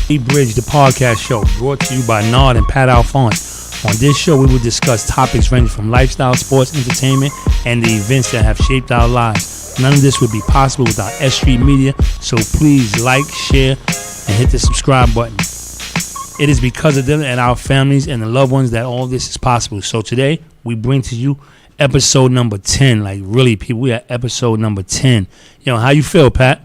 Bridge, the podcast show, brought to you by Nard and Pat Alphonse. On this show, we will discuss topics ranging from lifestyle, sports, entertainment, and the events that have shaped our lives. None of this would be possible without S.STREET Media, so please like, share, and hit the subscribe button. It is because of them and our families and the loved ones that all this is possible. So today, we bring to you episode number 10. Like, really, people, we are episode number 10. How you feel, Pat?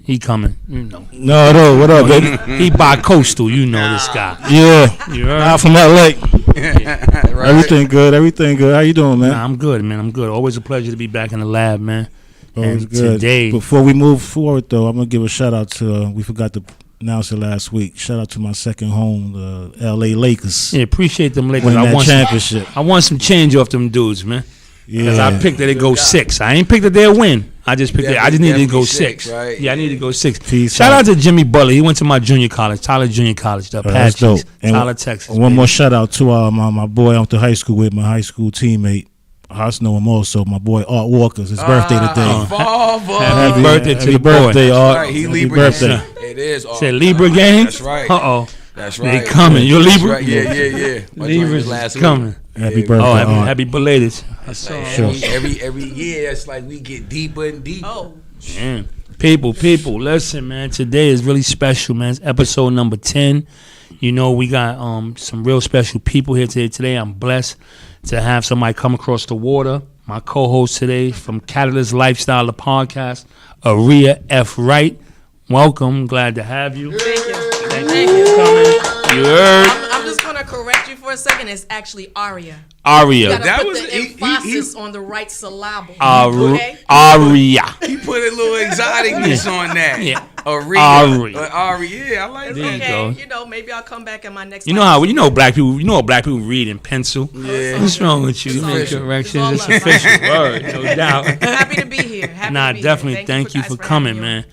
He coming. No, what up, baby? He bi-coastal, this guy. Yeah. You heard? I'm from LA. Yeah. Right. Everything good. How you doing, man? I'm good, man. I'm good. Always a pleasure to be back in the lab, man. Always good. Today, before we move forward, though, I'm going to give a shout-out to, we forgot to announce it last week, shout-out to my second home, the LA Lakers. Yeah, appreciate them Lakers. Winning that championship. I want some change off them dudes, man. Because Yeah. I picked that they go 6. I ain't picked that they'll win. I just picked that. I just needed to go 6. Right? Yeah, I needed to go 6. Peace Shout out. out to Jimmy Butler. He went to my junior college, Tyler Junior College, the That's dope. Apaches, And Tyler, Texas. One baby. more shout-out to my boy I went to high school with, my high school teammate. I know him also, my boy Art Walker. It's his birthday today. Happy birthday to Happy the birthday, boy. Art. Right, he Happy Libra birthday. gang. It is. Say Libra gang? That's right. Uh-oh. That's right. They coming. You're That's Libra? right. Yeah. My joint Libra's was last week. coming. Happy birthday, Oh, Art. happy belated. Like, Sure. every year, it's like we get deeper and deeper. Oh, Man. People, listen, man. Today is really special, man. It's episode number 10. We got some real special people here today. I'm blessed to have somebody come across the water. My co-host today from Catalyst Lifestyle, the podcast, Aria F. Wright. Welcome. Glad to have you. thank you. Thank you for coming. You heard? I'm just going to correct you for a second. It's actually Aria. Aria. You got to That put was- the he- emphasis on the right syllable. Aria. He put a little exoticness on that. Yeah. Aria. Aria. Yeah, I like There you that. go. Maybe I'll come back in my next. Black people. How black people read in pencil. Yeah. What's wrong with you? It's Make official. corrections. It's It's all love. official. Word, no doubt. Happy to be here. Definitely. Thank you for coming, man.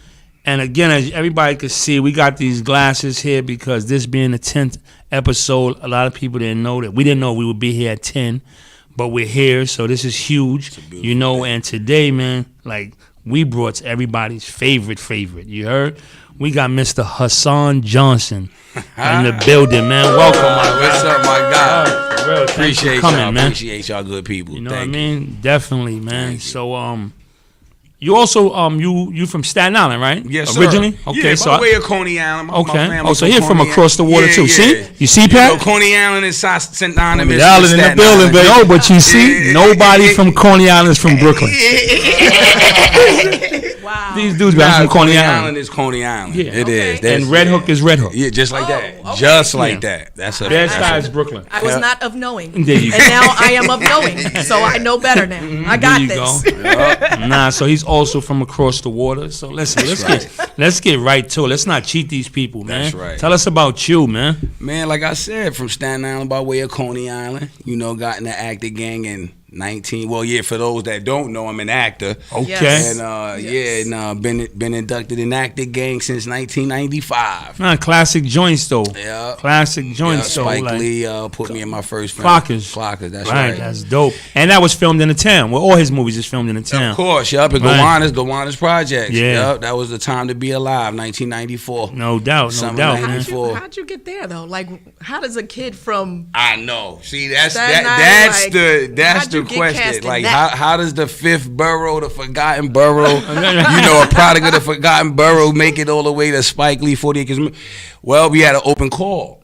And again, as everybody could see, we got these glasses here because this being the 10th episode, a lot of people didn't know that. We didn't know we would be here at 10, but we're here, so this is huge. And today, man, like, we brought everybody's favorite. You heard? We got Mr. Hassan Johnson in the building, man. Welcome, my What's up, my guy? For real, thanks for coming, man. Appreciate y'all good people. You know what I Thank mean? Definitely, man. Thank you. So, you also you from Staten Island, right? Yes, sir. Originally? Okay, yeah, so by way of Coney Island. My okay. family So you're from Coney across the water Yeah, too. yeah. See? You see, Pat? Coney Island is St. Island. Coney Island in the building, baby. No, but you see, nobody from Coney Island is from Brooklyn. Wow. These dudes be from Coney Island. is Coney Island. Yeah. It Okay. is. And Red Hook is Red Hook. Yeah, just like Oh, that. okay. Just like Yeah. that. That's a Bed side is Brooklyn. I was not of knowing. There you And go. now I am of knowing. So I know better now. I got There you this. go. Nah, so he's also from across the water. So listen, let's get right to it. Let's not cheat these people, man. That's right. Tell us about you, man. Man, like I said, from Staten Island by way of Coney Island. Got in the actor gang in 19. Well, yeah, for those that don't know, I'm an actor. Okay. Yes. And Yes. been inducted in actor gang since 1995. Nah, classic joints though. Yeah. Classic Yeah, joints though. Spike like, Lee put me in my first film. Flockers. Flockers, that's right, right. that's dope. And that was filmed in the town. Well, all his movies is filmed in the town. Of course, yup. At Right. Gowanus Projects. Yeah. Yup, that was the time to be alive, 1994. No doubt, no Summer doubt, man. 94. How'd you get there though? Like, how does a kid from I know. See, that's Staten that's Island, that's how'd the you get cast question. in Like, that? how does the fifth borough, the forgotten borough, a product of the forgotten borough, make it all the way to Spike Lee 40 Acres? Well, we had an open call,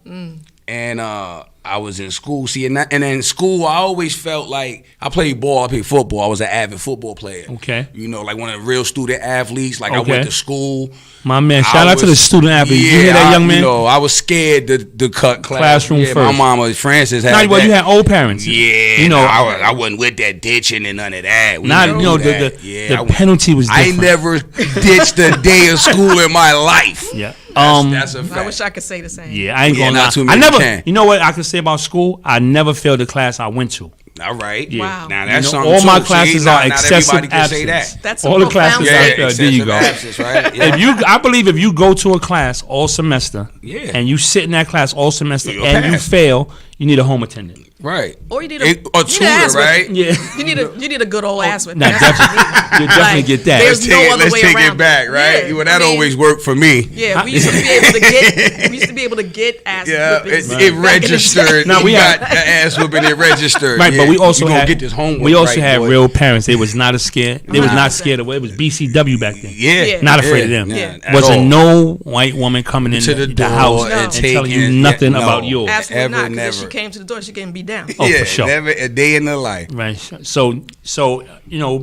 and I was in school. See, and in school, I always felt like I played ball, I played football. I was an avid football player. Okay. Like one of the real student athletes. Like I Okay. went to school. My man, I shout out to the was- student athlete. Yeah, you hear that, young man? I was scared to cut Classroom yeah, first. My mama, Francis, had Nah, well, that. you had old parents. Yeah, know, I wasn't with that ditching and none of that. We Not, didn't you know, do that. the penalty was I different. never ditched a day of school in my life. Yeah. That's a fact. I wish I could say the same. Yeah, I ain't Yeah, gonna not lie. too I many never. can. You know what I could say about school? I never failed a class I went to. All right. Yeah. Wow. Now You that's know, something. all my too. classes See, are not excessive everybody can say absence. that. That's a all the profound classes Yeah, out statement. there. There you excessive go. absence, right? Yeah. I believe if you go to a class all semester, Yeah. and you sit in that class all semester You'll and you pass. fail, you need a home attendant. Right. Or you need a tutor, right? Yeah. You need a good old ass whipping. Nah, That's what you need. You definitely Like, get that. There's no other Let's way take around it back, right? Yeah, Well, that I mean, always worked for me. Yeah, we used to be able to get. We used to be able to get ass Yeah, whippings. it back in the registered. day. No, we got had- the ass whooping. It registered. Right, Yeah, but we also you gonna had get this homework. we also right, had boy. real parents. They was not scared. They was not 100%. scared of it. It was BCW back then. Yeah, Not afraid of them. Yeah. at Wasn't all. no white woman coming in To the, the door house and and telling you taking- nothing no. about yours. Absolutely Ever, not. Because if never. she came to the door, she getting beat down. Oh, yeah, for sure. Never a day in the life. Right. So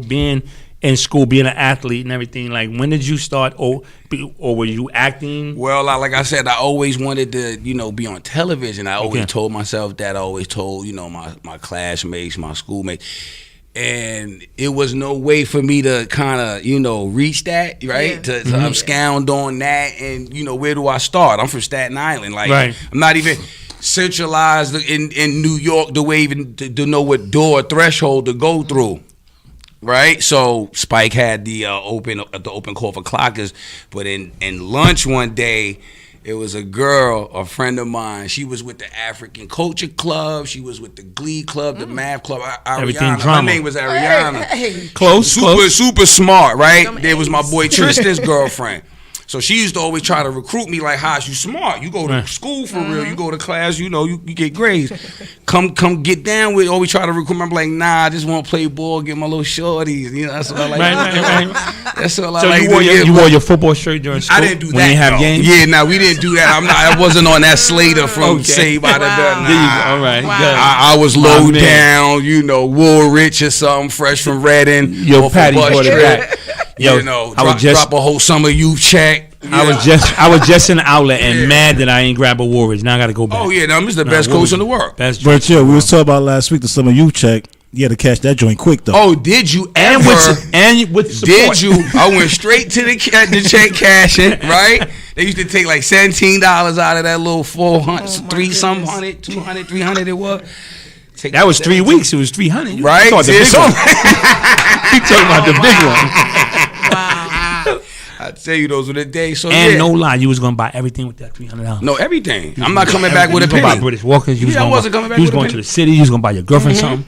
being in school, being an athlete and everything. Like, when did you start, or were you acting? Well, like I said, I always wanted to, be on television. I always Okay. told myself that. I always told, my classmates, my schoolmates. And it was no way for me to kind of, reach that, right? Yeah. To abscond on that. And, where do I start? I'm from Staten Island. Like, Right. I'm not even centralized in New York the way even to know what door threshold to go through. Right, so Spike had the open call for clockers, but in lunch one day, it was a girl, a friend of mine. She was with the African Culture Club. She was with the Glee Club, the Math Club. Everything Ariana. drama. Her name was Ariana. Hey. Close. Super smart, right? Them There was my A's. boy Tristan's girlfriend. So she used to always try to recruit me like, Haas, you smart. You go to Right. school for real. You go to class, you get grades. Come get down with, always try to recruit me. I'm like, nah, I just want to play ball, get my little shorties. That's what I like. Right. That's all I So like you to wore get. you wore your football shirt during school. I didn't do that. when you have no. games. Yeah, nah, we didn't do that. I wasn't on that Slater from Okay. Saved by the Wow. Bell. There you go. Nah. All right. Wow. Good. I was My low man. down, Woolrich or something, fresh from Reading. Yo, off a Patty bus brought it trip. back. Yo, I was just drop a whole summer youth check. I was just in the outlet and mad that I ain't grab a Woolrich. Now I got to go back. Oh yeah, I'm just the best coach in the world. Best But yeah, we was talking about last week the summer youth check. You had to catch that joint quick though. Oh, did you and ever? with support. Did you? I went straight to the check cashing, right? They used to take like $17 out of that little 400, Oh, my 300, goodness. 200, 300 it was. Take That was 3 17 weeks. It was 300. You Right? thought the big one. You talking about the big one? Wow. I tell you, those were the days. So And yeah. no lie, you was gonna buy everything with that $300. No, everything. I'm not coming back with a You was gonna buy penny. British Walkers. You was Yeah, I gonna wasn't coming back You was with a going to penny. the city. You was gonna buy your girlfriend something.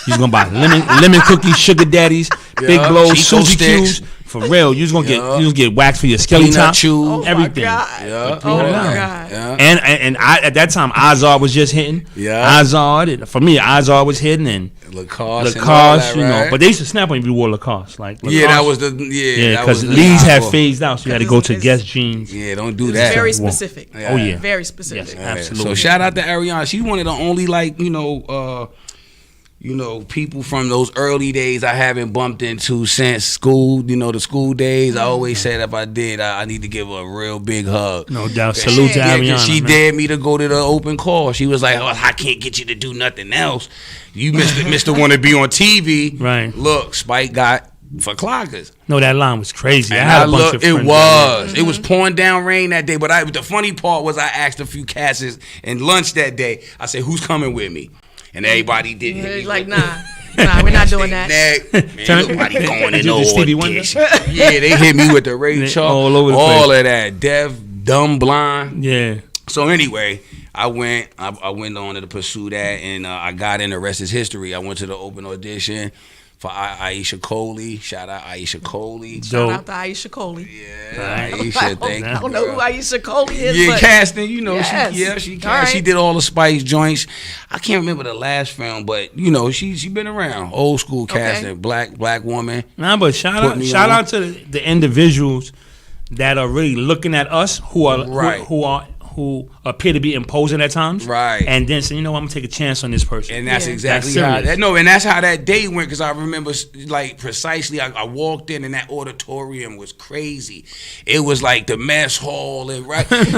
You was gonna buy lemon cookies, sugar daddies, big Yeah, blows, Chico Suzy sticks. Q's. For real, you was gonna Yeah. get wax for your skelly Peanut top, chew. Oh everything. my God. Yeah. Oh my Yeah. God. Yeah. And I, at that time, Azar was just hitting. Yeah. Azar. For me, Azar was hitting and Lacoste, and all Lacoste, that, right? But they used to snap on you if you wore Lacoste. Like Lacoste. Yeah, that was the Yeah, that because was the Lee's had style. phased out, so you had to go to Guess jeans. Yeah, don't do It's that. very Well, specific. Yeah. Oh yeah, Very specific. Yes, Yeah. absolutely. So shout out to Ariana. She's one of the only people from those early days I haven't bumped into since school. The school days. I always said if I did, I need to give her a real big hug. No doubt. Salute to Yeah, 'cause Ariana. she man. dared me to go to the open call. She was like, "Oh, I can't get you to do nothing else. You Mr. want to be on TV, Right. Look, Spike got for clockers." No, that line was crazy. I And had I a bunch look, of it friends. was pouring down rain that day. But the funny part was I asked a few cats in lunch that day. I said, "Who's coming with me?" And everybody did. hit me Like, with nah, we're not doing that. Man, nobody going in Did you do Stevie Wonder? audition. Yeah, they hit me with the Ray Charles, All over the all place. of that, deaf, dumb, blind. Yeah. So anyway, I went on to pursue that, and I got in. The rest is history. I went to the open audition for Aisha Coley. Shout out Aisha Coley. Shout out to Aisha Coley. Yeah, Aisha, thank you. I don't know who girl. Aisha Coley is, Yeah, but casting, Yes. she All right. she did all the Spice joints. I can't remember the last film, but she been around. Old school casting, black woman. Nah, but shout on. out to the individuals that are really looking at us who are Right. who appear to be imposing at times, Right. And then say, I'm gonna take a chance on this person. And that's Yeah. exactly That's how serious. that. No, and that's how that day went. Because I remember, like precisely, I walked in and that auditorium was crazy. It was like the mess hall and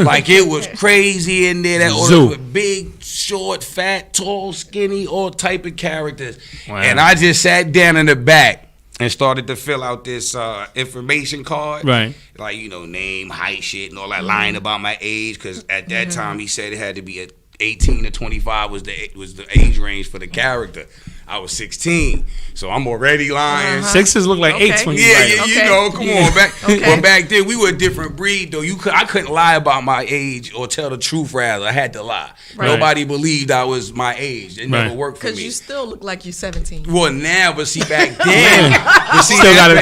like it was crazy in there. That Zoo. auditorium, big, short, fat, tall, skinny, all type of characters. Wow. And I just sat down in the back and started to fill out this information card. Right. Like, name, height, shit, and all that, lying about my age. Because at that time, he said it had to be 18 to 25 was the age range for the character. I was 16, so I'm already lying. Sixes look like eights when you Yeah, write yeah, them. you know, come on. But back then we were a different breed, though. I couldn't lie about my age or tell the truth. Rather, I had to lie. Right. Nobody believed I was my age. It never worked for me. Because you still look like you're 17. Well, now, but see, back then, but see, Still got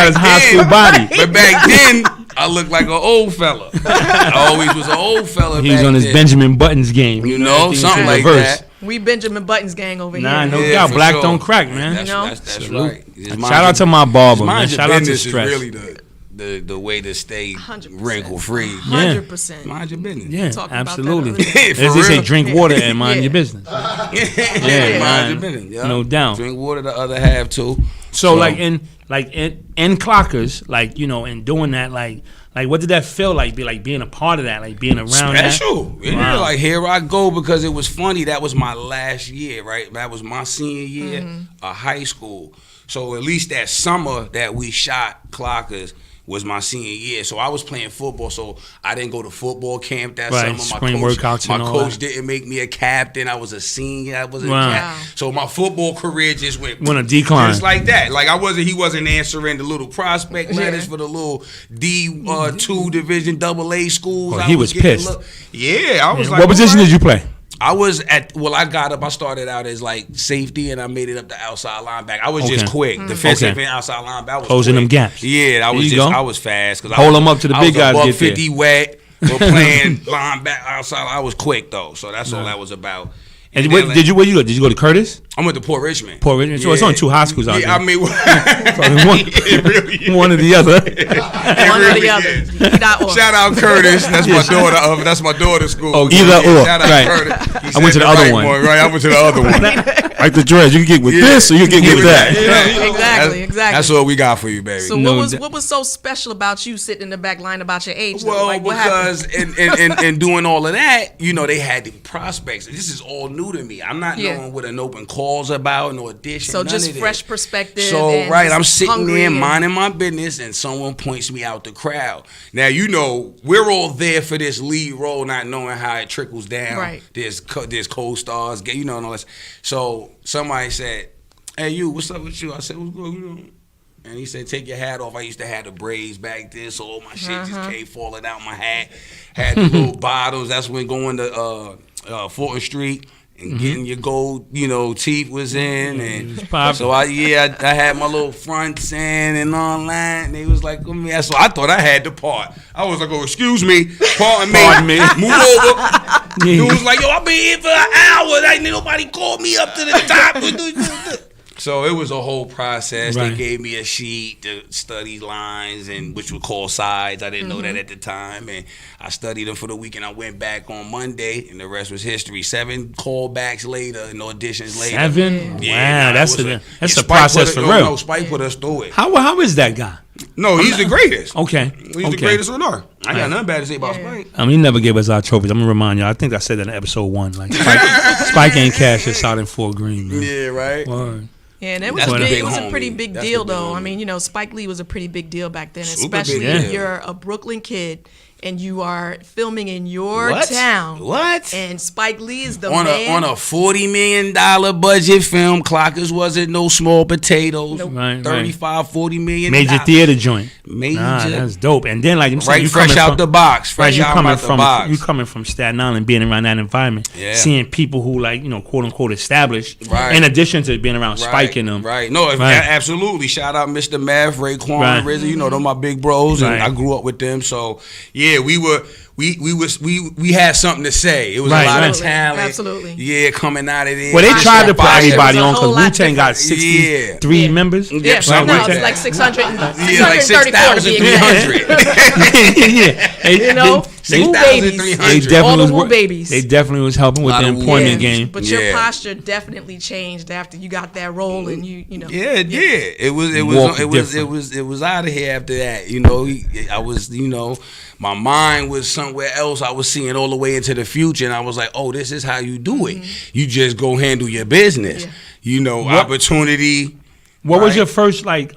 his high school body. But back then, I looked like an old fella. I always was an old fella. He was back on his then. Benjamin Buttons game. You know, something like reverse. that. We Benjamin Buttons gang over Nah, here. no Yeah, doubt. for Black sure. don't crack, man. That's right. Shout out to my barber, man. Mind your Shout out to business is Stretch. really the way to stay 100%. wrinkle free. 100%. Mind your business. Yeah, Talking about that absolutely. other day. As they say, real. drink water and mind Yeah. your business. Yeah, mind man. your business. Yeah. No doubt. Drink water the other half too. So like in clockers, like, you know, and doing that, like what did that feel like? Being a part of that, like being around Special. that? Yeah, Wow. like here I go, because it was funny. That was my last year, right? That was my senior year of high school. So at least that summer that we shot Clockers was my senior year. So I was playing football, so I didn't go to football camp that Right, summer. spring workouts My and all coach that. didn't make me a captain. I was a senior. I wasn't Wow. a captain. So my football career just went a decline. Just like that. Like he wasn't answering the little prospect letters for the little D2 Division AA schools. Oh, I he was getting pissed. Yeah, I was like, What position all right. did you play? I was I got up. I started out as like safety, and I made it up to outside linebacker. I was just Okay. quick, defensive Okay. and outside linebacker. I was Closing quick. them gaps. Yeah, I There you was go. I was fast because Hold 'em up to the big guys I was get there. 50 wet. We're playing linebacker outside. I was quick though, so that's all that was about. And then, where like, did you go? Did you go to Curtis? I went to Port Richmond. Port Richmond. So it's only two high schools out Yeah, there. I mean, One, it really is. one or the other. One or the other. is. Either or. Shout out Curtis. That's my daughter. That's my daughter's school. Oh, either or. Shout out Right. Curtis. He I went said to the other right one. Right, I went to the other one. Like the dreads, you can get with this or you can get with that. Exactly. That's what we got for you, baby. So No what was so special about you sitting in the back line about your age? though? Well, Like, what happened? because in doing all of that, you know, they had the prospects. This is all new to me. I'm not Yeah. knowing what an open call's about, no audition. So none just of this. fresh perspective. So and right, just I'm sitting hungry there and- minding my business, and someone points me out the crowd. Now you know we're all there for this lead role, not knowing how it trickles down. Right. There's co-stars, you know, and all this. So somebody said, "Hey, you, what's up with you?" I said, "What's good?" You know? And he said, "Take your hat off." I used to have the braids back then, so all my shit just came falling out my hat. Had the little bottles. That's when going to Fulton Street and getting your gold, you know, teeth was in, and popping. so I had my little fronts in and all that. And they was like, "Let me." So I thought I had the part. I was like, "Oh, excuse me, pardon me, move over." Dude was like, "Yo, I've been here for an hour. Ain't nobody called me up to the top." So it was a whole process. Right. They gave me a sheet to study lines, and which were called sides. I didn't know that at the time, and I studied them for the week. And I went back on Monday, and the rest was history. 7 callbacks later and auditions later. 7? Yeah, Wow, that's it was a Spike process put for no, real. No, Spike put us through it. How is that guy? No, he's the greatest. Okay. He's the Okay. greatest on earth. I got nothing bad to say about Spike. I mean, he never gave us our trophies. I'm gonna remind y'all. I think I said that in episode 1. Like Spike ain't cash us out in Fort Greene, man. Yeah, right. Word. Yeah, and it was, That's big, the big it was a homie. pretty big That's deal, the big though. I homie. mean, you know, Spike Lee was a pretty big deal back then, Super big especially deal. if you're a Brooklyn kid and you are filming in your What? town. What? And Spike Lee is the On man. a $40 million budget film, Clockers wasn't no small potatoes. Nope. Right, 35, 40 million. Major theater joint. Major. Nah, that's dope. And then like I'm saying, Right, you fresh coming out from, the box. Right, Fresh you out coming out the from box. you coming from Staten Island, being around that environment, Yeah. seeing people who like, you know, quote unquote established. Right. In addition to being around Spike and them. Right. No, Right. absolutely. Shout out Mr. Math, Raekwon, Right. RZA. You know, they're my big bros, and Right. I grew up with them. So yeah, we had something to say. It was Right, a lot right. of talent. Absolutely. Yeah, coming out of there. Well, they tried to put Fire. everybody It was a on whole because lot Wu-Tang got different. 63 members. Yeah, Yeah, no, Wu-Tang. it's like 600, Yeah, like 634 to be exact. 6,300. Yeah. You know, Wu babies. 6,300. All the was Wu wor- babies. They definitely was helping with Lot the of Wu employment babies. game. But your Yeah. posture definitely changed after you got that role, and you know. Yeah. It was out of here after that. You know, I was, you know, my mind was somewhere else. I was seeing all the way into the future, and I was like, oh, this is how you do it. You just go handle your business. Yeah. You know, opportunity. What was right? your first like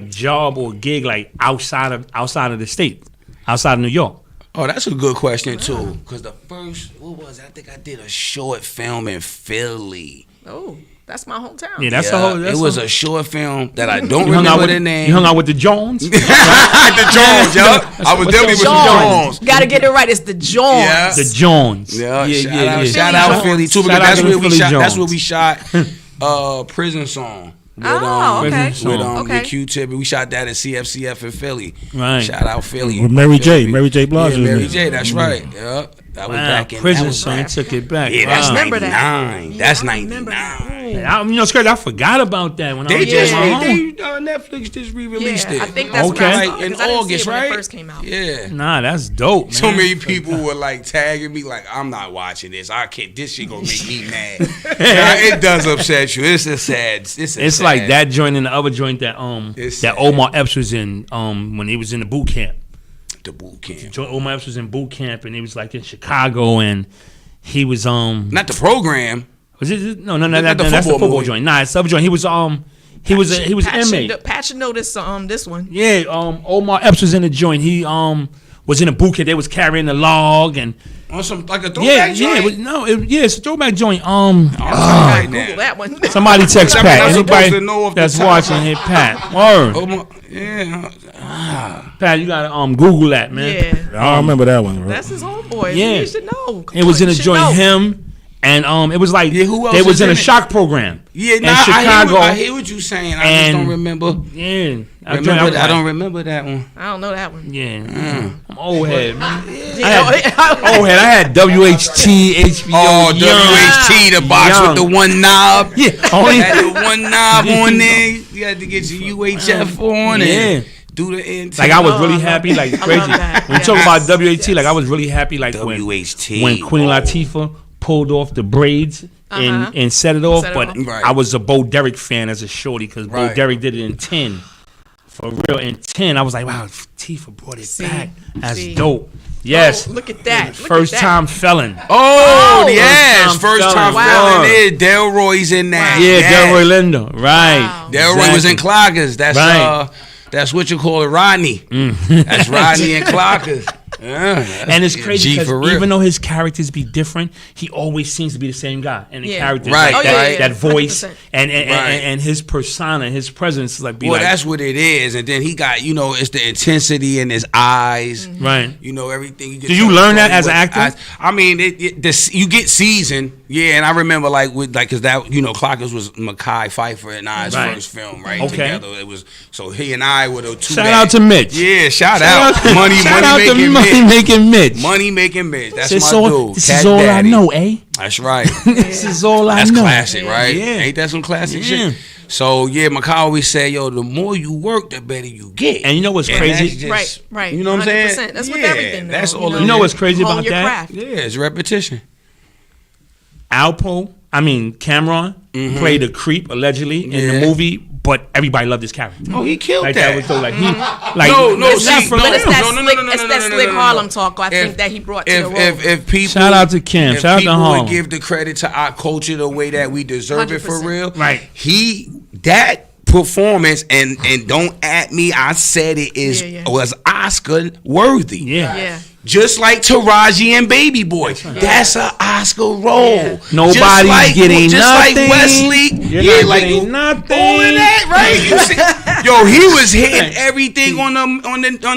job or gig like outside of the state, outside of New York? Oh, that's a good question too. Because the first, what was it? I think I did a short film in Philly. Oh, that's my hometown. Yeah, that's the whole. That's it was a a short film that I don't You hung out remember with the name. You hung out with the Jones. The Jones, yo. I was definitely with the Jones. Gotta get it right. It's the Jones. Yeah. The Jones. Yeah, shout Philly out Jones. Philly too, Shout because out that's to where the we Philly shot. That's Jones. where we shot Prison Song. With, Oh, okay. with Q-Tip, and we shot that at CFCF in Philly. Right. Shout out Philly. With Mary J. Mary J. Blige. Yeah, Mary J. That's right. Yeah, that was Wow, back in Prison that was Song back- took it back. Yeah, that's Wow. remember that. 99. Yeah, That's I remember that. 99. Scratch, I forgot about that when I They was just at my home. Netflix just re-released Yeah, it. I think that's Okay. what I saw, Like in 'cause I didn't see August, it when right? it first came out. Yeah. Nah, that's dope, man. So many people were like tagging me, like, I'm not watching this. I can't. This shit gonna make me mad. Yeah, it does upset you. It's a sad. It's like that joint and the other joint that It's that sad. Omar Epps was in when he was in the boot camp. The boot camp. Omar Epps was in boot camp and he was like in Chicago and he was Not the program. was it no Not that's the the football football movie. joint. Nah, it's the other joint. He was an inmate. Pat should know this one. Yeah, Omar Epps was in the joint. He was in a boot camp. They was carrying the log and On some like a throwback joint. it's a throwback joint. Right Google now. that one. Somebody text I mean, Pat. I'm supposed Anybody to know off the that's top. watching, hit Pat. Word. Oh my, yeah. Pat, you gotta Google that, man. Yeah, I remember that one. Bro. that's his homeboy. Yeah. You should know. Come It was on, in a you should joint. know. Him and it was like Yeah, who else they was is in a in it? shock program. Yeah, in nah, Chicago. I hear what you're saying. I just And- don't remember. Yeah, I don't remember that one. I don't know that one. Yeah, I'm old head, man. Yeah. Old head. I had WHT, HBO. Oh, Young. WHT, the box Young. with the one knob. Yeah, only Had the one knob on there. You had to get your UHF on Yeah. and do the intake. Like I was Oh, really I love happy, like that. I crazy. love that. When you talk Yes. about WHT, like Yes. I was really happy, like WHT. when Queen Oh. Latifah pulled off the braids and set it off. Set it But off. Right. I was a Bo Derek fan as a shorty because Bo Right. Derek did it in 10. For real, in 10, I was like, wow, Tifa brought it See, back. That's see. dope. Yes. Oh, look at that. Look First at that. time felon. Oh, Oh, yes. First time Wow. felon is Delroy's in that. Yeah, Yes. Delroy Lindo. Right. Wow. Delroy was in Clockers. That's Right. that's what you call it, Rodney. That's Rodney and Clockers. Yeah, And it's crazy G because for real. even though his characters be different, he always seems to be the same guy. And the Yeah. characters, Right, like oh, yeah, that voice 100%. and Right. and his persona, his presence, like be Well, like that's what it is. And then he got, it's the intensity in his eyes. right. Everything. Did you learn that as an actor? I mean, you get seasoned. Yeah, and I remember because that, Clockers was Mekhi Phifer and I's Right. first film, right? Okay. Together. It was, so he and I were the two. Shout out to Mitch. Yeah, shout out. Shout Money out to making Money Mitch. Making Mitch. Money making Mitch. That's This my all- dude. This Cat is all Daddy. I know, eh? That's right. This is all I That's know. classic, right? Yeah. Ain't that some classic Yeah. shit? So yeah, Mekhi always said, "Yo, the more you work, the better you get." And you know what's And crazy? that's just- Right. You know what I'm saying? 100%. That's with Yeah, everything. Though, that's all. You know what's crazy Hone about your that? craft. Yeah, it's repetition. Cameron played a creep allegedly in Yeah. the movie, but everybody loved his character. Oh, he killed Like that. that was so like he like No, that's not see, for no, But it's real. that no, slick, no, no, it's no, that no, no, slick no, no. Harlem talk. I think If- that he brought to the role. If people Shout out to Kim. if Shout out to people Harlem. would give the credit to our culture the way that we deserve it for 100%. real, Right. That performance and don't at me, I said it Yeah. was Oscar worthy. Yeah. Yeah. Just like Taraji and Baby Boy. That's an Oscar role. Yeah. Nobody's getting just nothing. like Wesley. You're yeah, not like getting nothing. all of that, right? You see, yo, he was hitting everything on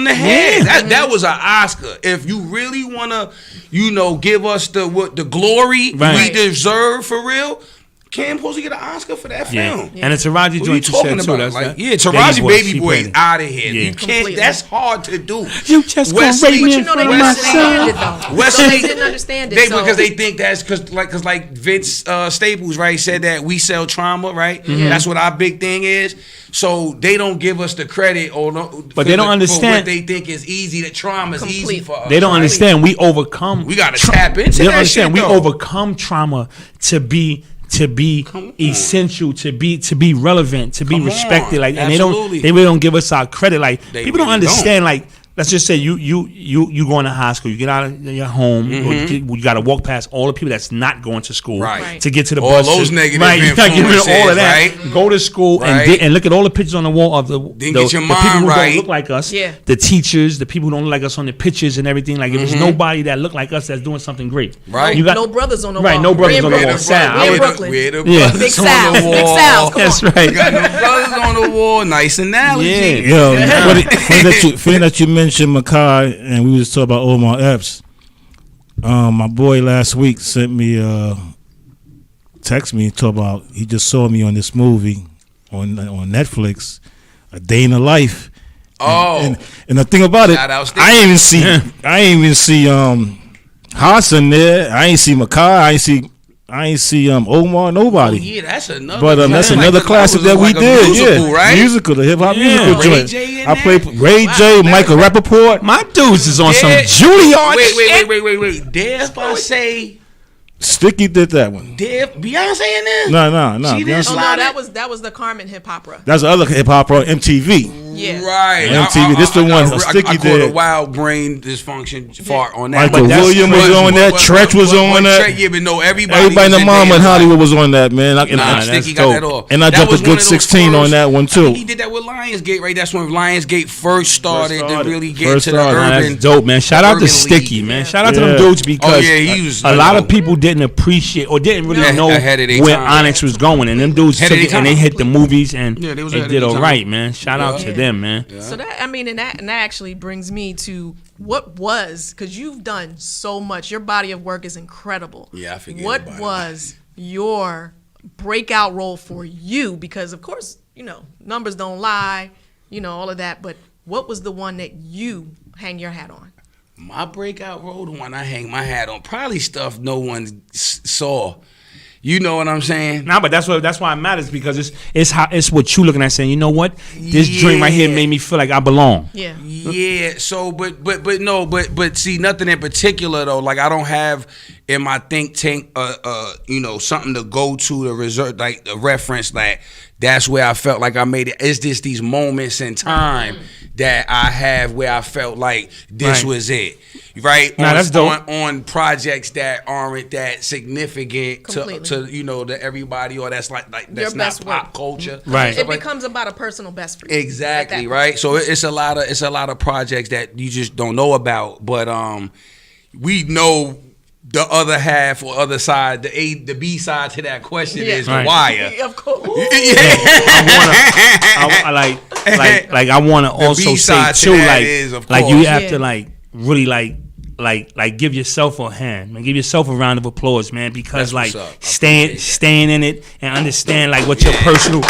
the head. Yeah. That was an Oscar. If you really wanna, give us the glory Right. we deserve for real, Cam supposed to get an Oscar for that film. And it's a Taraji What are you joint you talking said too. about? That's Like, that. yeah, Taraji Baby she Boy played is it. out of here. Yeah. You can't. Completely. That's hard to do. You just gonna Wesley- rape me But in You know front they of my didn't understand it son. though. Wesley- They didn't understand it. so. Because they think that's because like Vince Staples, right, said that we sell trauma, right? That's what our big thing is. So they don't give us the credit or no, But for they don't for understand- what they think is easy. That trauma is easy Complete. for us. They don't right? understand. We overcome. We gotta tap into They don't that understand. shit, We though. overcome trauma to be essential, to be relevant, to be Come on. respected. Like, and Absolutely. they really don't give us our credit. Like, They people don't really understand. Like, let's just say you going to high school, you get out of your home, you got to walk past all the people that's not going to school to get to the bus. All those negative influences, all of that. Right? Go to school and look at all the pictures on the wall of the people who don't look like us, the teachers, the people who don't look like us on the pictures and everything. Like, if there's nobody that look like us that's doing something great. Right. You got no brothers on the wall. Right, no brothers on the wall. We're in Brooklyn. We're the brothers Big on the wall. Big South. That's right. You got no brothers on the wall. Nice analogy. Yeah. Yo, funny that you mentioned Makai, and we was talking about Omar Epps. My boy last week sent me text me and talk about he just saw me on this movie on Netflix, A Day in the Life. And the thing about it, I ain't even see Hassan there. I ain't see Makai. I ain't see Omar, nobody. Oh, yeah, that's another. But that's another classic that we did. Musical, right? Musical, the hip hop musical joint. I played Ray J, Michael Rappaport. My dudes is on some Juilliard. Wait. Dare I say Sticky did that one. Did Beyonce in there? No. She didn't slide. That was the Carmen hip opera. That's the other hip hop on MTV. Yeah. Right. MTV. This the one Sticky I did. caught a wild brain dysfunction fart on that. Michael Williams was on that. Tretch was on that. Yeah, but no, everybody in the mama in Hollywood was on that, man. Sticky got that off. And I dropped a good 16 on that one too. He did that with Lionsgate, right? That's when Lionsgate first started to really get to the urban. That's dope, man. Shout out to Sticky, man. Shout out to them dudes because a lot of people didn't appreciate or didn't really know where Onyx was going, and them dudes took it and they hit the movies and they did all right, man. Shout out to them, man. So that that actually brings me to what was, because you've done so much. Your body of work is incredible. Yeah, I forget. What was your breakout role for you? Because of course, numbers don't lie, all of that. But what was the one that you hang your hat on? My breakout role, the one I hang my hat on, probably stuff no one saw. You know what I'm saying? Nah, but that's why it matters, because it's what you looking at saying, you know what? This dream right here made me feel like I belong. Yeah. Yeah. So but see, nothing in particular though. Like, I don't have in my think tank something to go to reserve, like the reference, like that's where I felt like I made it. It's just these moments in time that I have where I felt like this was it. Right? That's dope. On projects that aren't that significant Completely. to everybody, or that's like that's Your not best pop work. culture. Right. It becomes about a personal best for you. Exactly, right? So it's a lot of projects that you just don't know about, but we know the other half or other side, the B side to that question is The Wire. Of course. I want to also say too, like you have to really give yourself a hand, man. Give yourself a round of applause, man, because staying in it and understand what your personal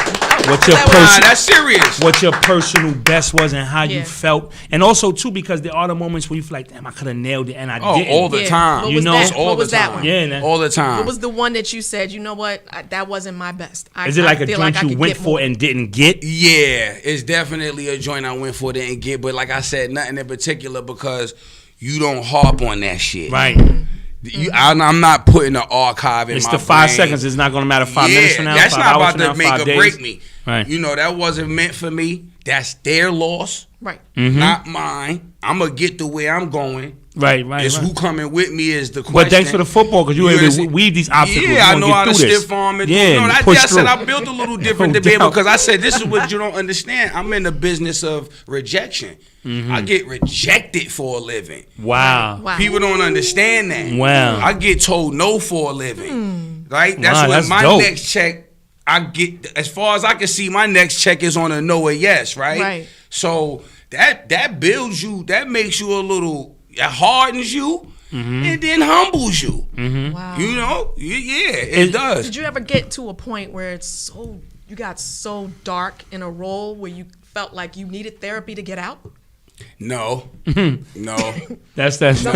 that's serious. What your personal best was and how you felt, and also too because there are the moments where you feel like, damn, I could have nailed it and I didn't. All the time. What was that? What was that one? Yeah, all the time. What was the one that you said, you know what, that wasn't my best? Is it like a joint you went for and didn't get? Yeah, it's definitely a joint I went for and didn't get, but like I said, nothing in particular, because you don't harp on that shit. Right. I'm not putting an archive in it's my the 5 brain. seconds. It's not going to matter 5 minutes from now. That's 5 not hours about from to now, make 5 or days. break me. Right. That wasn't meant for me. That's their loss. Right. Mm-hmm. Not mine. I'm going to get to where I'm going. Right. It's who coming with me is the question. But thanks for the football, because you were able to weave these obstacles. Yeah, I know how to stiff arm it. Yeah, I said I built a little different debate, because I said this is what you don't understand. I'm in the business of rejection. Mm-hmm. I get rejected for a living. Wow. People don't understand that. Wow. I get told no for a living. Right? That's my dope. next check. I get, as far as I can see, my next check is on a no or yes, right? Right. So that builds you, that makes you a little, that hardens you, and then humbles you. Mm-hmm. Wow. It does. Did you ever get to a point where you got so dark in a role where you felt like you needed therapy to get out? No. That's nothing.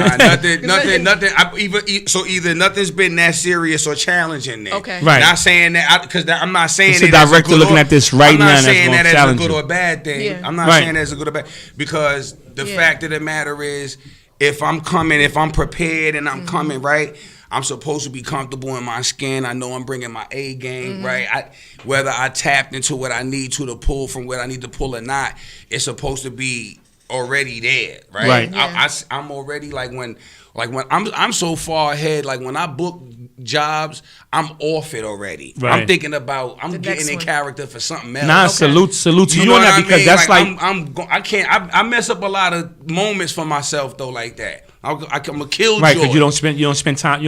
Either nothing's been that serious or challenging. Then. Okay. Right. Not saying that because I'm not saying it's that a director looking at this right now. I'm not saying that as a challenge good you. or bad thing. Yeah. I'm not saying that as a good or bad, because the fact of the matter is, if I'm prepared and I'm coming right, I'm supposed to be comfortable in my skin. I know I'm bringing my A game, right? Whether I tapped into what I need to pull from what I need to pull or not, it's supposed to be already there, right? Right. Yeah. I'm already like when I'm so far ahead. Like when I book jobs, I'm off it already. Right. I'm thinking about The getting next in one. character for something else. Nah, salute to you know on what that I because mean? that's like I can't. I mess up a lot of moments for myself though, like that. I'm a kill right joy. because you don't spend time in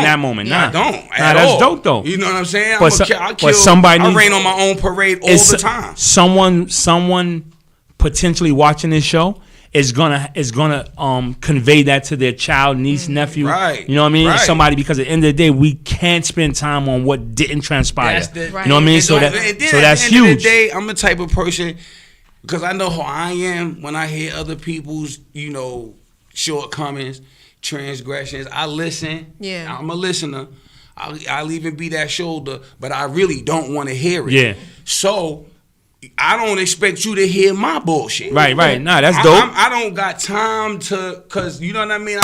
that moment. I Nah, don't. Nah, At that's all. dope though. You know what I'm saying? But somebody I needs- rain on my own parade all It's the time. Someone potentially watching this show is gonna convey that to their child, niece, nephew. Right. You know what I mean? Right. Somebody, because at the end of the day, we can't spend time on what didn't transpire. That's the- Right. You know what I mean? And So then that's at the end huge. of the day, I'm the type of person, because I know how I am when I hear other people's, shortcomings, transgressions. I listen. Yeah. I'm a listener. I'll even be that shoulder, but I really don't want to hear it. Yeah. So I don't expect you to hear my bullshit. Right. Nah, that's dope. I don't got time to, cause you know what I mean.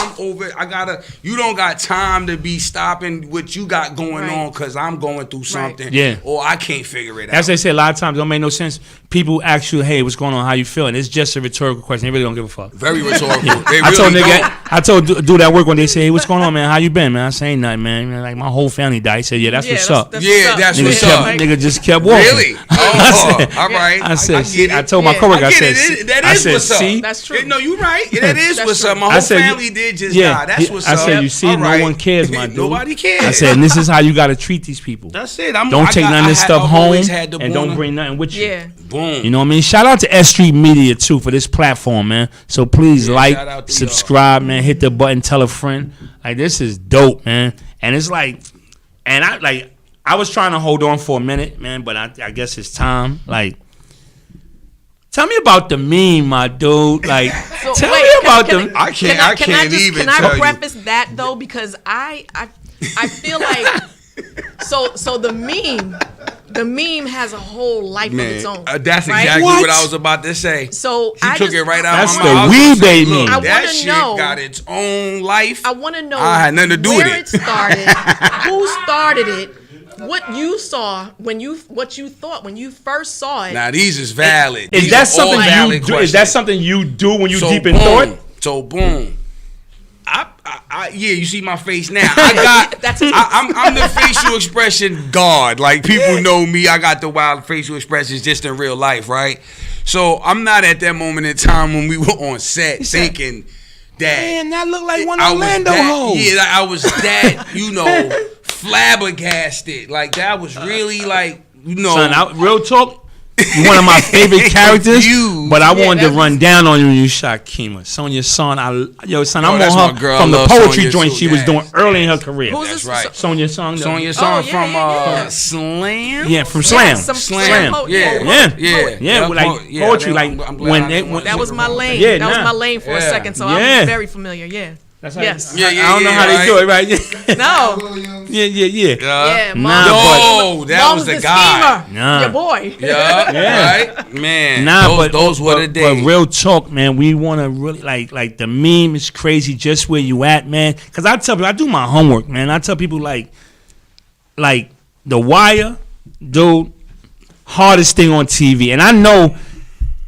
You don't got time to be stopping what you got going Right. on, cause I'm going through something. Yeah. Or I can't figure it out. As they say, a lot of times don't make no sense. People ask you, "Hey, what's going on? How you feeling?" It's just a rhetorical question. They really don't give a fuck. Very rhetorical. They I told really don't. I told dude that work one day. Say, "Hey, what's going on, man? How you been, man?" I say, "Ain't nothing, man. Like my whole family died." He said, "Yeah, that's what's up." That's Yeah, what's that's up. what's Nigga, up. Right? nigga just kept walking. Really? Oh, all right. I said, get it. I told my Yeah. coworker, I I get said, it. That I is said, what's up. see, That's true. No, you're right. That is That's what's true. up. My I whole said, family did just die. That's what's I up. said, you see, All no right. one cares, my dude. Nobody cares. I said, and this is how you got to treat these people. That's it. Don't take none of this stuff I've home always had the and don't bring nothing with you. Yeah. Boom. You know what I mean? Shout out to S.STREET Media too for this platform, man. So please shout like, out to subscribe, man. Hit the button, tell a friend. Like this is dope, man. And it's like, and I was trying to hold on for a minute, man, but I guess it's time. Like, tell me about the meme, my dude. Like, So, tell wait, me about can them. I can't even Can I tell you. preface that though, because I feel like so the meme has a whole life of its own. That's right? exactly What? what I was about to say. So She I took just, it right out That's of my the mouth. I was gonna say, weebay look, meme. I that wanna shit know- got its own life. I want to know I had nothing to do with where it. it started, who started it, what you saw what you thought when you first saw it. Now these is valid. Is These that are something all you valid do? Is that questions. something you do when you So deep in boom. thought? So boom. Yeah, you see my face now. I got. That's I'm the facial expression god. Like people know me. I got the wild facial expressions just in real life, right? So I'm not at that moment in time when we were on set thinking that. Man, that look like one I of was Orlando that, hoes. yeah, like I was that, flabbergasted. Like that was really like, Son, real talk, you're one of my favorite characters. You. But I Yeah, wanted to that's- run down on you when you shot Kima. Sonia's son, I'm that's on my her girl. from I the love poetry Sonia joint too. she was Yes. doing early in her career. Who's That's this? right. Sonia's song. Sonia Oh, song yeah, from yeah. Slam. Yeah, from Slam. some Slam. poet. Yeah. Yeah. Yeah, like poetry, like, I'm glad when I they- didn't want That to was say my the wrong lane. thing. Yeah, That was nah. my lane for a Yeah. second, so Yeah. I'm very familiar. Yeah. That's how Yes. Yeah, I don't know how they do it, right? No. Yeah. Yeah. Nah, Yo, that Mom's was the guy. schemer. Nah. Your boy. Yeah, Yeah. right, man. Nah, those were the days. But real talk, man. We want to really like the meme is crazy. Just where you at, man. Because I tell people, I do my homework, man. I tell people like The Wire, dude, hardest thing on TV, and I know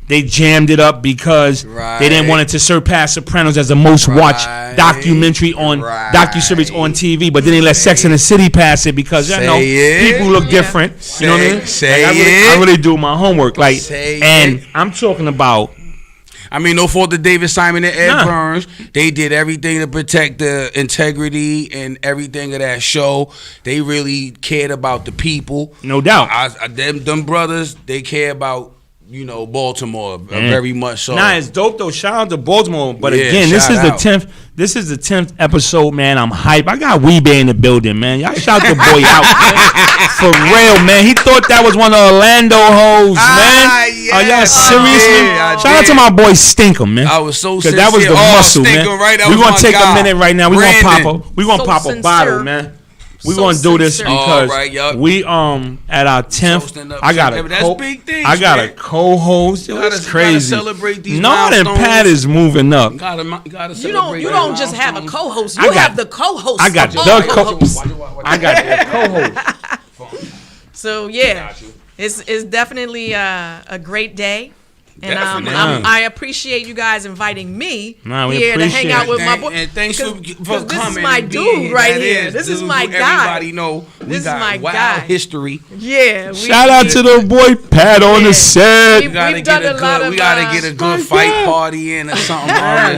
they jammed it up because they didn't want it to surpass Sopranos as the most watched documentary on docuseries on TV. But then they let Sex and the City pass it because people look different. You know what I mean? I really do my homework. Like, and I'm talking about. I mean, no fault to David Simon and Ed Burns. They did everything to protect the integrity and everything of that show. They really cared about the people. No doubt. Them brothers, they care about, Baltimore very much so. Nah, it's dope though. Shout out to Baltimore. But Yeah, again, this shout is the out. 10th. This is the 10th episode, man. I'm hype. I got Weebay in the building, man. Y'all shout the boy out, man. For real, man. He thought that was one of Orlando hoes, man. Yeah, Are y'all serious, man? I Shout out to my boy Stinker, man. I was so Because that was the muscle, man. Right, We're gonna take a minute right now. We're gonna Brandon. pop a bottle, man. We're So gonna do this sincere. because Alright, yup. we at our 10th. Toasting up I got shit. a That's big things, I got a man. co-host. Yo, Gotta- it's crazy. gotta celebrate these Nard and milestones. Pat is moving up. Gotta You don't just have a co-host. I You got- have the co-host. I got of the all co-host. I got the co-host. So yeah, it's definitely a great day. And Definitely. I appreciate you guys inviting me we here to hang appreciate out it. with my boy. And thanks for This coming. is my and dude being right that here. This is my guy. Everybody know we This is got my wild guy. history. Yeah. Shout out to the boy Pat on the set. We gotta We've get done a a lot good. of, We gotta get a good fight party in or something.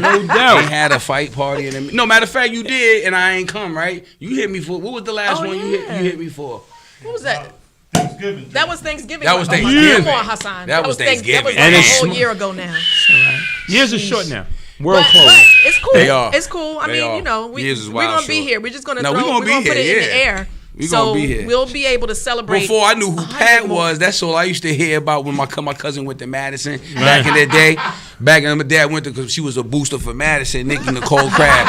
No doubt. We had a fight party in. No matter of fact, you did, and I ain't come. Right? You hit me for what was the last one you hit me for? What was that? Thanksgiving. That was Thanksgiving. That was Oh my God. Thanksgiving. Come on, Hassan. That was Thanksgiving. That was And like it's a whole year ago now. Years are short now. World But closed. it's cool. They are. It's cool. I They mean, are. you know, we're Years is gonna wild be short. here. We're just gonna No, throw. we gonna be put it here, in the yeah. air. We so gonna be here. we'll be able to celebrate. Before I knew who Pat was, that's all I used to hear about when my cousin went to Madison back in the day. Back when my dad went to, because she was a booster for Madison, Nikki Nicole Crab.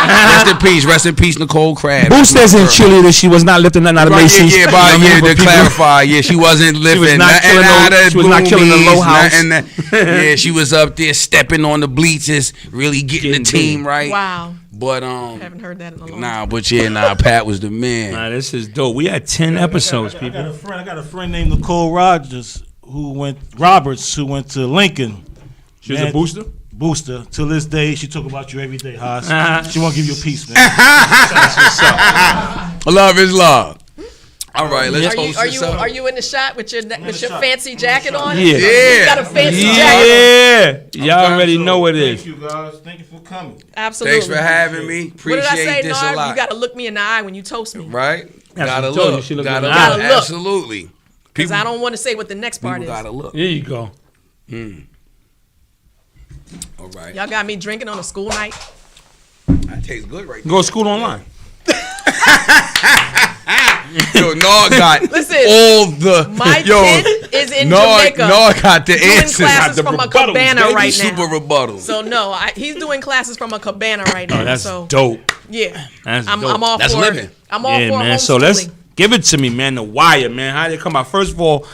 Rest in peace, Nicole Crab. Boosters and cheerleaders, she was not lifting nothing out of Right, Macy's. yeah, to clarify, she wasn't lifting. was not nothing killing no- out of she was not killing the low boomies, house. yeah, she was up there stepping on the bleachers, really getting the Getting team big. right. Wow. But Haven't heard that in a long time. Pat was the man. Nah, this is dope. We had 10 episodes, I people. got a friend named Nicole Roberts who went to Lincoln. She was a booster? Booster. Till this day, she talk about you every day, Haas. She won't give you a piece, man. Love is love. All right, let's Are you toast are this you up. are you in the shot with your shot. fancy jacket on? Yeah. You got a fancy jacket. Yeah. Y'all already know what it is. Thank you, guys. Thank you for coming. On. Absolutely. Thanks for having me. What did I say, Appreciate this a Narv? lot. You got to look me in the eye when you toast me. Right? That's Gotta what I told you. look. She looked Gotta in look. the eye. Gotta look. Absolutely. Because I don't want to say what the next part People is. gotta look. There you go. All right. Y'all got me drinking on a school night. That tastes good right Go to school online. Yo, Nog got Listen, all the My kid is in Jamaica Nog got the doing answers. classes from a cabana Baby right super now. rebuttals. So no, he's doing classes from a cabana right now. Oh, that's so dope. yeah, That's I'm dope. all That's for living. it. I'm all Yeah, for man. So let's homeschooling. give it to me, man. The Wire, man. How did it come out? First of all,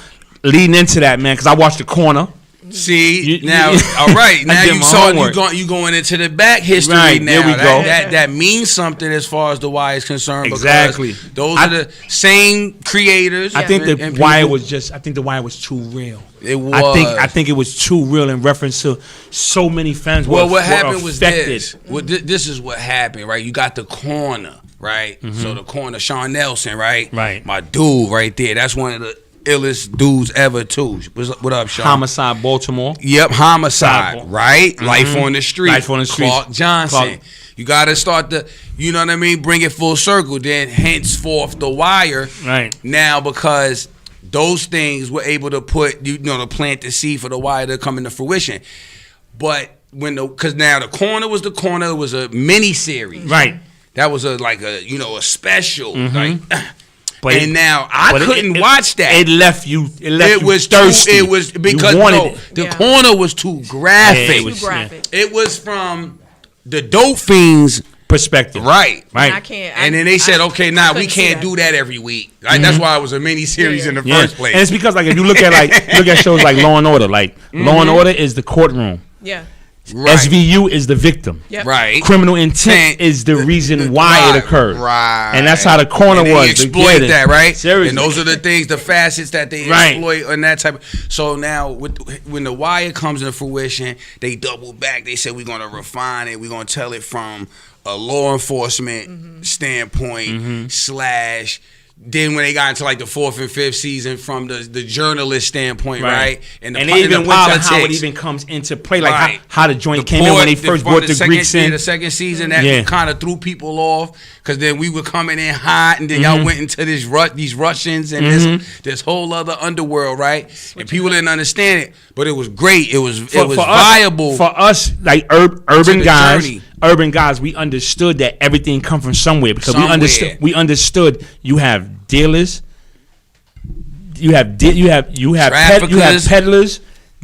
leading into that, man, because I watched The Corner. See, You- now, you- all right, I now did you my saw homework. you going into the back history Right, now. there we go. That means something as far as the Wire is concerned. Exactly. Because those are the same creators. I think and the Wire people- was just. I think the Wire was too real. It was. I think it was too real in reference to so many fans. Well, were, what were happened was affected. this. Well, this is what happened, right? You got the Corner, right? So the Corner, Sean Nelson, right? Mm-hmm. Right. My dude, right there. That's one of the illest dudes ever, too. What up, Sean? Homicide, Baltimore. Yep, Homicide, Homicide. right? Life on the Street. Life on the Street. Clark Johnson. Clark. You got to start you know what I mean? Bring it full circle. Then henceforth the Wire. Right. Now because those things were able to to plant the seed for the Wire to come into fruition. But because now the Corner was it was a mini series. Right. That was a special. Like, But and now I couldn't watch that. It left you. It was thirsty. It was because you wanted it. the Yeah. Corner was too graphic. Yeah, Too was- graphic. It was from the dope fiends, Perspective. right? Right. I can't. And then they said, okay, I we couldn't see can't that. do that every week. Right? That's why it was a mini series in the Yeah. first place. And it's because if you look at shows like Law and Order, Law and Order is the courtroom. Yeah. right. SVU is the victim. Yep. Right. Criminal intent is the reason why it occurred. Right. And that's how the Corner And they was. exploit that, right? Seriously. And those are the things, the facets that they Right. exploit and that type of. So now, when the Wire comes into fruition, they double back. They say we're going to refine it. We're going to tell it from a law enforcement standpoint / Then when they got into like the 4th and 5th season, from the journalist standpoint, right? And the, they even the went to how it politics. even comes into play, like Right. how the joint The came in when they port- first brought the second, Greeks in. the second season, that Yeah. kind of threw people off because then we were coming in hot, and then y'all went into these Russians and this whole other underworld, right? And people didn't understand it, but it was great. It was viable. For us, like urban the guys. journey. Urban guys, we understood that everything come from somewhere because Somewhere. we understood you have dealers, you have peddlers,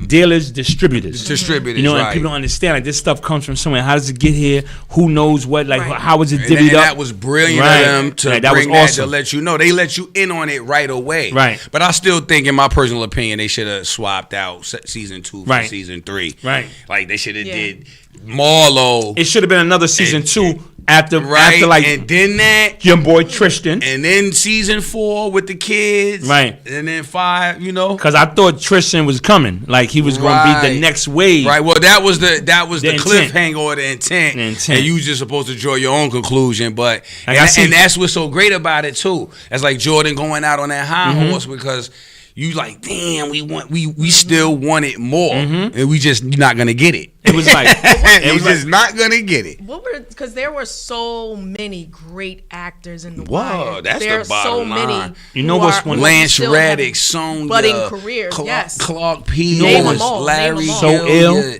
dealers, distributors. Distributors, You know, and right. people don't understand like this stuff comes from somewhere. How does it get here? Who knows what? Like Right. how was it And divvied up? that was brilliant Right. of them to Right, that was bring that awesome. to let you know. They let you in on it right away. Right. But I still think, in my personal opinion, they should have swapped out season 2 for Right. season 3. Right. Like they should have Yeah. did Marlo. It should have been another season 2 After like and then that your boy Tristan, and then season 4 with the kids, right, and then 5, you know, because I thought Tristan was coming, like he was going to be the next wave, right? Well, that was the intent. cliffhanger or the intent, and you was just supposed to draw your own conclusion. But and that's what's so great about it too. It's like Jordan going out on that high horse because you like, damn, we still want it more, and we just not gonna get it. It was like it was just not gonna get it. Because there were so many great actors in the Whoa, Wire. that's There's the bottom so many. line. You know what's one? Lance Reddick, Sonya, budding careers. Clark P, Name them all. Larry, So ill.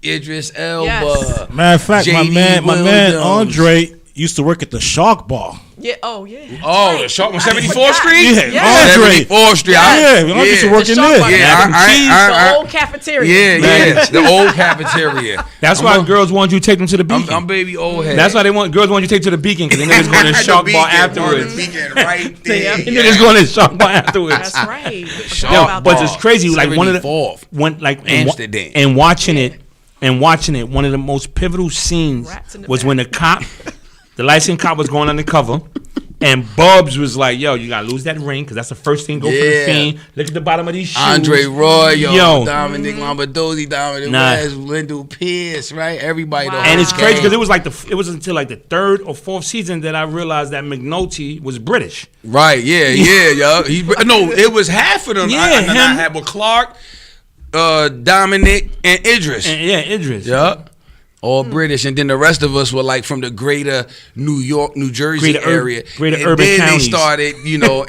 Idris Elba. Yes. Matter of fact, my man Williams. Andre used to work at the Shark Bar. Yeah. Oh yeah. Oh, the Shark on 74th Street? Yeah, Andre. 74th Street. Yeah, Andre used to work The in Shark there. Bar. Yeah, The old cafeteria. Yeah, the old cafeteria. That's why girls want you to take them to the Beacon. I'm baby old head. That's why girls want you to take to the Beacon because they know it's going to Shark Bar afterwards. The Beacon right there. They know it's going to Shark Bar afterwards. That's right. Shark But Bar. it's crazy. Like one of the 74th. Amsterdam. and watching it, one of the most pivotal scenes Rats in the was back. when the light-skinned cop was going undercover. And Bubs was like, yo, you got to lose that ring because that's the first thing go for the Fiend. Look at the bottom of these shoes. Andre Roy, Dominic Lombardozzi, Dominic West, Lyndall Pierce, right? Everybody. Wow. And it's crazy because it was until like the 3rd or 4th season that I realized that McNulty was British. Right, yo. No, it was half of them. Yeah, I him. had with Clark, Dominic, and Idris. Idris. Yeah. All British, and then the rest of us were like from the greater New York, New Jersey area. Greater and urban then counties. They started,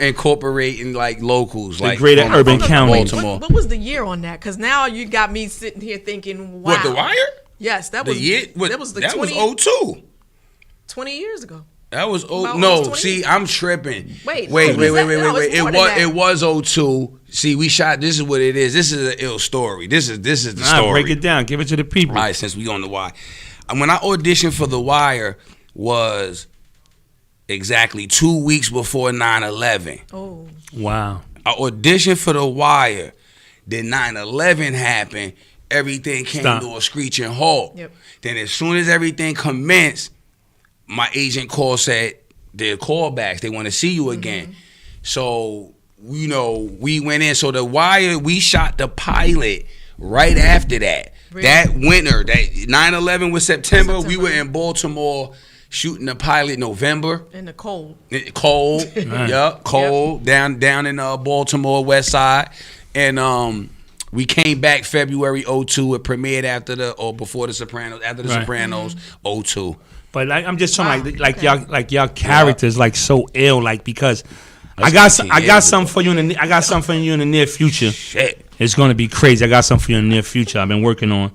incorporating like locals, like greater from urban counties. Baltimore. What was the year on that? Because now you got me sitting here thinking, wow. What, The Wire? Yes, that The was year? that was the that 20, was 02. 20 years ago. That was About no. almost 20 See, years. I'm tripping. Wait, wait. no, it's more than that. It was 02. See, we shot. This is what it is. This is an ill story. This is the story. Break it down. Give it to the people. All right, since we on The Wire. When I auditioned for The Wire was exactly 2 weeks before 9/11. Oh. Wow. I auditioned for The Wire. Then 9/11 happened. Everything came to a screeching halt. Yep. Then as soon as everything commenced, my agent called, said they're callbacks. They want to see you again. So, we went in. So The Wire, we shot the pilot right after that. Really? That winter, that 9/11 was September. We were in Baltimore shooting the pilot November. In the cold. Cold, cold. Yep. Down in Baltimore West Side, and we came back February 02. It premiered before the Sopranos. After the Sopranos, 02. But I'm just talking like y'all characters like so ill, like because I got something for you in the near future. Shit. It's gonna be crazy. I got something for you in the near future. I've been working on,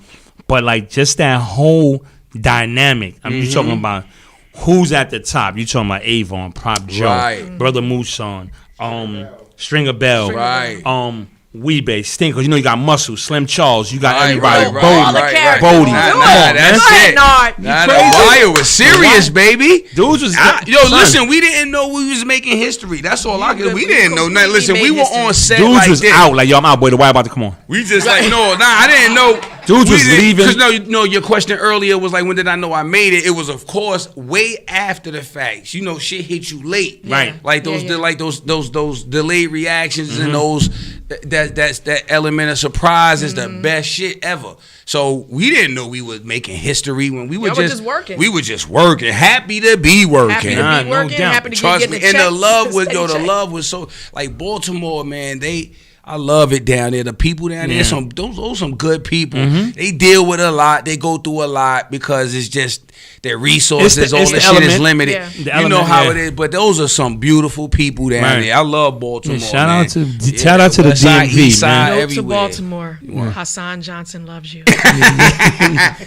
but like just that whole dynamic. I mean, you talking about who's at the top. You talking about Avon, Prop Joe, Right. Brother Muson, Stringer Bell, Right. Weebay, Stink, because you got Muscle, Slim Charles, you got Right, everybody, right, Bodie, all the characters. Bodie. Nah, Come nah, on, that's man. it. Nard. Nah, crazy? The Wire was serious, baby. Dudes was Listen, we didn't know we was making history. That's all I could. We didn't know nothing. Listen, we made were history. on set Dudes like was this. out, like yo, I'm out, boy. The Wire about to come on. We just like I didn't know. Dudes was leaving. Because your question earlier was like, when did I know I made it? It was, of course, way after the facts. Shit hit you late, Right. Like those, those delayed reactions and those that element of surprise is the best shit ever. So we didn't know we were making history when we were Y'all were just working. We were just working, happy to be working. Happy to Nah, be no working, doubt. happy to Trust get me, getting and the checks, love was steady the check. love was so like Baltimore, man. I love it down there. The people down there, those some good people. They deal with a lot. They go through a lot because it's just their resources. All the shit is limited. Yeah. The You know element, how yeah. it is. But those are some beautiful people down Right. there. I love Baltimore. Yeah, shout out man. to the West Side, DMV, East Side, man. Note to everywhere. Baltimore. Hassan Johnson loves you.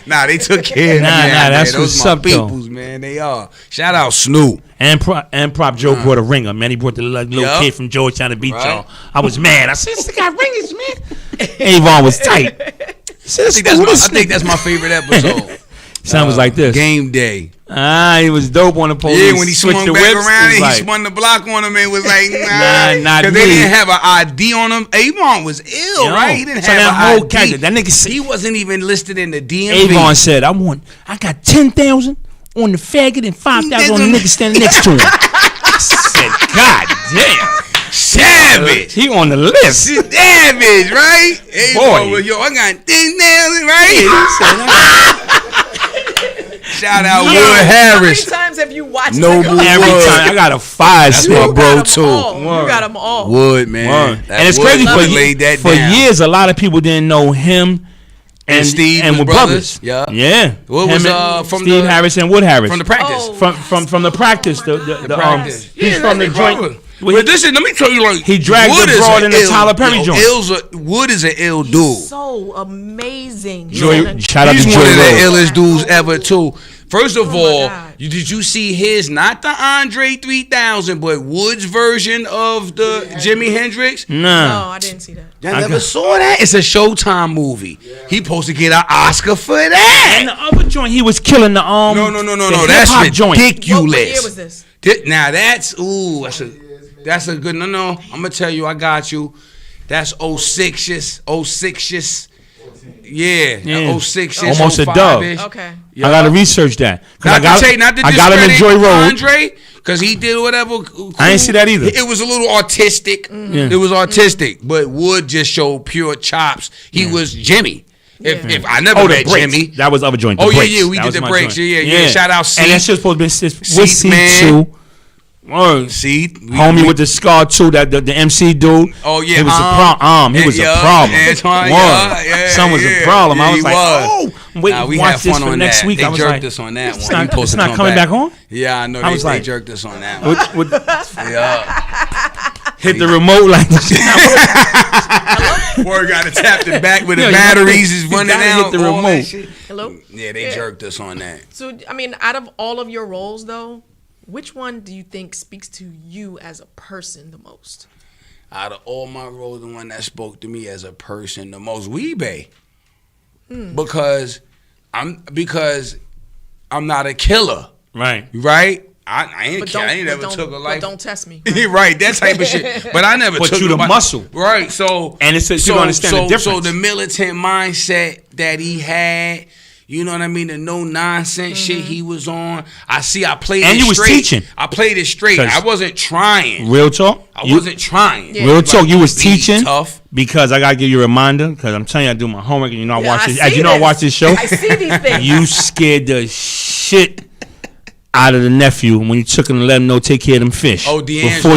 Nah, they took care of me. Nah, man. that's Those what's my up, though. peoples, man. They are. Shout out Snoop. And Prop Joe brought a ringer, man. He brought the little Yup. kid from Georgetown to beat Right. y'all. I was mad. I said, this got ringers, man. Avon was tight. I said, I think that's my favorite episode. Sound was like this. Game Day. He was dope on the police. Yeah, when he switched swung the back whips, around it and was he spun the block on him and was like, Nah, not because me. they didn't have an ID on him. Avon was ill, Yo, right? He didn't so have that an whole ID. character, that nigga said- he wasn't even listed in the DMV. Avon said, I got 10,000 on the faggot and 5,000 on the nigga standing next to him. I said, God damn. Savage. He on the list. Savage, right? Hey, Boy. yo, I got this nails, right? Shout out Wood How Harris. many times have you watched No that? Wood. Every time I got a fire That's stick. my bro got 'em too. all. You got them all. Wood, man. Word. That And it's Wood crazy really laid that for down. years. A lot of people didn't know him and Steve and was were brothers. brothers. Yeah. Yeah. What was, Him and from Steve the- Harris and Wood Harris From the practice. Oh. from the practice. The practice. he's from the joint. But listen, let me tell you, like, He dragged Wood the is broad a in the ill- Tyler Perry yo, joint. Wood is an ill dude. So amazing. Shout out He's to one of the Joy Road. illest dudes ever too. First of Oh my all, God. did you see his, not the Andre 3000, but Wood's version of the Jimi Hendrix? No, Nah. I didn't see that. Y'all I never got- saw that? It's a Showtime movie. He supposed to get an Oscar for that. And the other joint, he was killing the No. the That's hip-hop joint. ridiculous. What year was this? Now that's a good. No. I'm gonna tell you. I got you. That's 06-ish. 06-ish. Yeah. Yeah. 06-ish. Almost a 05-ish. dub. Okay. I gotta research that. 'Cause Not to say, not to I got him in discredit Joy Road. Andre, because he did whatever. Cool. I ain't see that either. It was a little artistic. Yeah. It was artistic, but Wood just showed pure chops. He was Jimmy. If I never Oh, the met breaks. Jimmy. That was other joint. Oh, The yeah, breaks. yeah, we That did was the my breaks. joint. Yeah. Shout out And that Seat. shit's supposed to be Seat, with C2. Word. See, Homie with the scar too, that the MC dude. Oh yeah, he was a problem. He was a problem. Antoine, Word. Son was a problem. I was he like, oh, wait, Nah, we watch had this fun for on next that. week. They I was jerked like, us on that it's one. not, He supposed it's to not come coming back on. Yeah, I know. I was They like- jerked us on that one. Yeah. Hit the remote like Word got to tap the back with Yo, the you batteries is gotta running hit out. the all that remote. shit. Hello? Yeah, they jerked us on that. So, I mean, out of all of your roles, though, which one do you think speaks to you as a person the most? Out of all my roles, the one that spoke to me as a person the most, Weebay. Because I'm not a killer, right. right? I ain't never but took a but life. don't test me. Right, that type of shit. But I never But took you the nobody- muscle. Right, so And it's you don't understand the difference. So the militant mindset that he had, you know what I mean, the no nonsense shit he was on. I played And it you was straight. teaching. I played it straight. 'Cause I wasn't trying. Real talk. I wasn't trying. Yeah. Real talk. You was Be teaching tough. because I gotta give you a reminder because I'm telling you I do my homework and you know I watch this. I As see you know I this. watch this show. I see these things. You scared the shit out of the nephew when you took him to let him know take care of them fish. Oh, D'Angelo.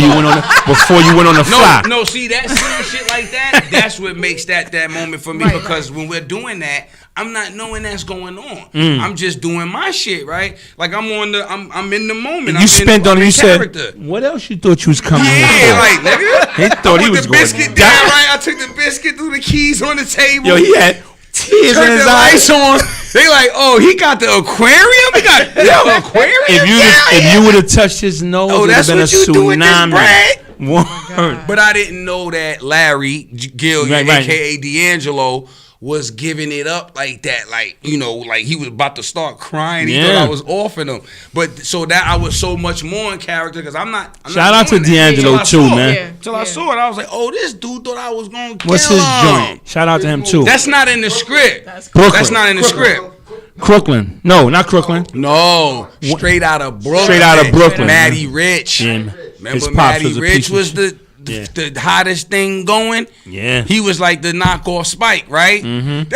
before you went on the fly. No, see that seeing shit like that. That's what makes that moment for me Right, because when we're doing that, I'm not knowing that's going on. Mm. I'm just doing my shit, right? Like I'm in the moment. You spent on I'm it. in You said, character. what else you thought you was coming Yeah, here for? like nigga. They thought I he put was the going biscuit down. down, right? I took the biscuit, threw the keys on the table. Yo, he had tears in turned his the lights eyes. on. They like, oh, he got the aquarium. He got the aquarium. If you would have touched his nose, Oh, it would have that's been a what you do with this tsunami. bread? Word. But I didn't know that Larry Gillian, Right. aka D'Angelo, was giving it up like that. Like, you know, like he was about to start crying. He thought Yeah. I was offing him. But so that I was so much more in character because I'm not Shout out to doing that. D'Angelo Till I too, saw it. man. Yeah. Till I saw it, I was like, oh, this dude thought I was going to kill What's his him. joint? Shout out to him too. That's not in the script. Brooklyn. That's not in the script. Crooklyn. No, not Crooklyn. No, straight out of Brooklyn. Straight out of Brooklyn. Matty Rich. Yeah. Remember His pops Matty was a Rich piece of was shit. the hottest thing going. Yeah. He was like the knockoff Spike, right? Mm-hmm.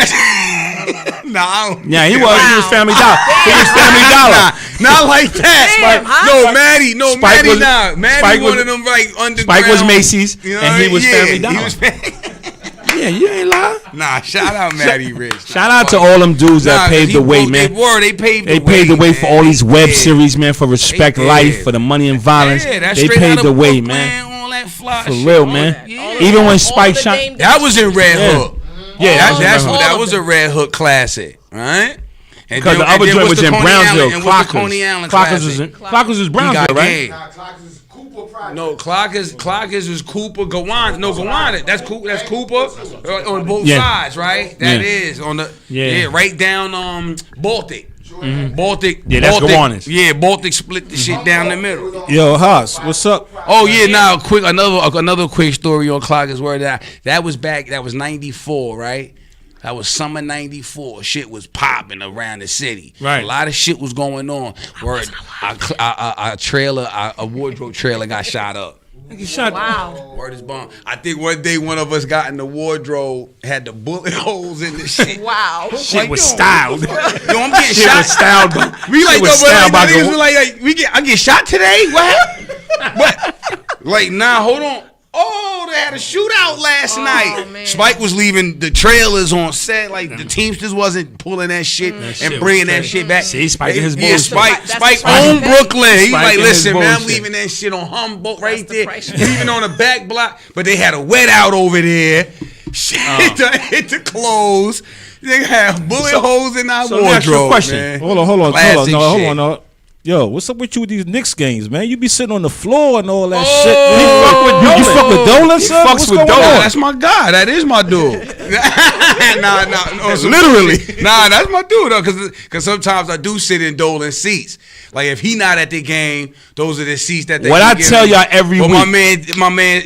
Nah, Yeah, he was. He was Wow. Family Dollar. He was Family Dollar. not like that. Damn, huh? No, Maddie, Spike Maddie, was- nah. Maddie Spike one was- of them like underground. Spike was Macy's, You know and what he I mean? was Family Dollar. He was Yeah, you ain't lying. nah, shout out Maddie Rich. Shout out to all them dudes that paved the way, man. They paved They the way. paved the way for all these web Yeah. series, man, for Respect They Life, did. for the money and violence. Yeah, that's They straight paved out the of way, Brooklyn, man. All that fly For shit. real, All man. that. Yeah. Even when All Spike the shot. Dame That was in Red Yeah. Hook. Yeah, That of was a them. Red Hook classic, right? And Because the then- other and then joint what's was the in Coney Brownsville. Allen- and what's the Coney Allen Clockers was classic? Clockers was He Brownsville, got right? game. No, Clockers was Cooper. Gawan. No, Gawan. That's Cooper on both Yeah. sides, right? That Yeah. is on the Yeah. right down Baltic. Baltic. Yeah, that's Baltic, Gowanus. Yeah, Baltic split the shit down the middle. Yo, Haas, what's up? Oh yeah, now another quick story on Clockers where that was back. That was '94, right? That was summer '94. Shit was popping around the city. Right. A lot of shit was going on. Word, a wardrobe trailer got shot up. Wow. Word is bomb. I think one day one of us got in the wardrobe, had the bullet holes in the shit. Wow. Shit was styled. Yo, I'm getting Shit shot. was styled. We like, was no, but styled by niggas the- was like, I get shot today? What? But like, nah, hold on. Oh, they had a shootout last night. Man. Spike was leaving the trailers on set. Like the Teamsters wasn't pulling that shit and bringing that shit back. See, Spike and his Yeah, bullshit. Spike That's the owned price of Brooklyn. He's Spike like, and his listen, man, I'm bullshit. leaving that shit on Humboldt right That's the there. price. Leaving on the back block. But they had a wet out over there. Shit hit the clothes. They had bullet holes in our so let me ask you a wardrobe, question. man. Hold on. Classic No, hold shit. on. No. Yo, what's up with you with these Knicks games, man? You be sitting on the floor and all that Oh, shit. he fuck with You Dolan. fuck with Dolan, He son? fucks What's with going Dolan. on? That's my guy. That is my dude. No, Literally. Nah, that's my dude though, cause sometimes I do sit in Dolan seats. Like if he not at the game, those are the seats that they. What can I give tell me. y'all every But week.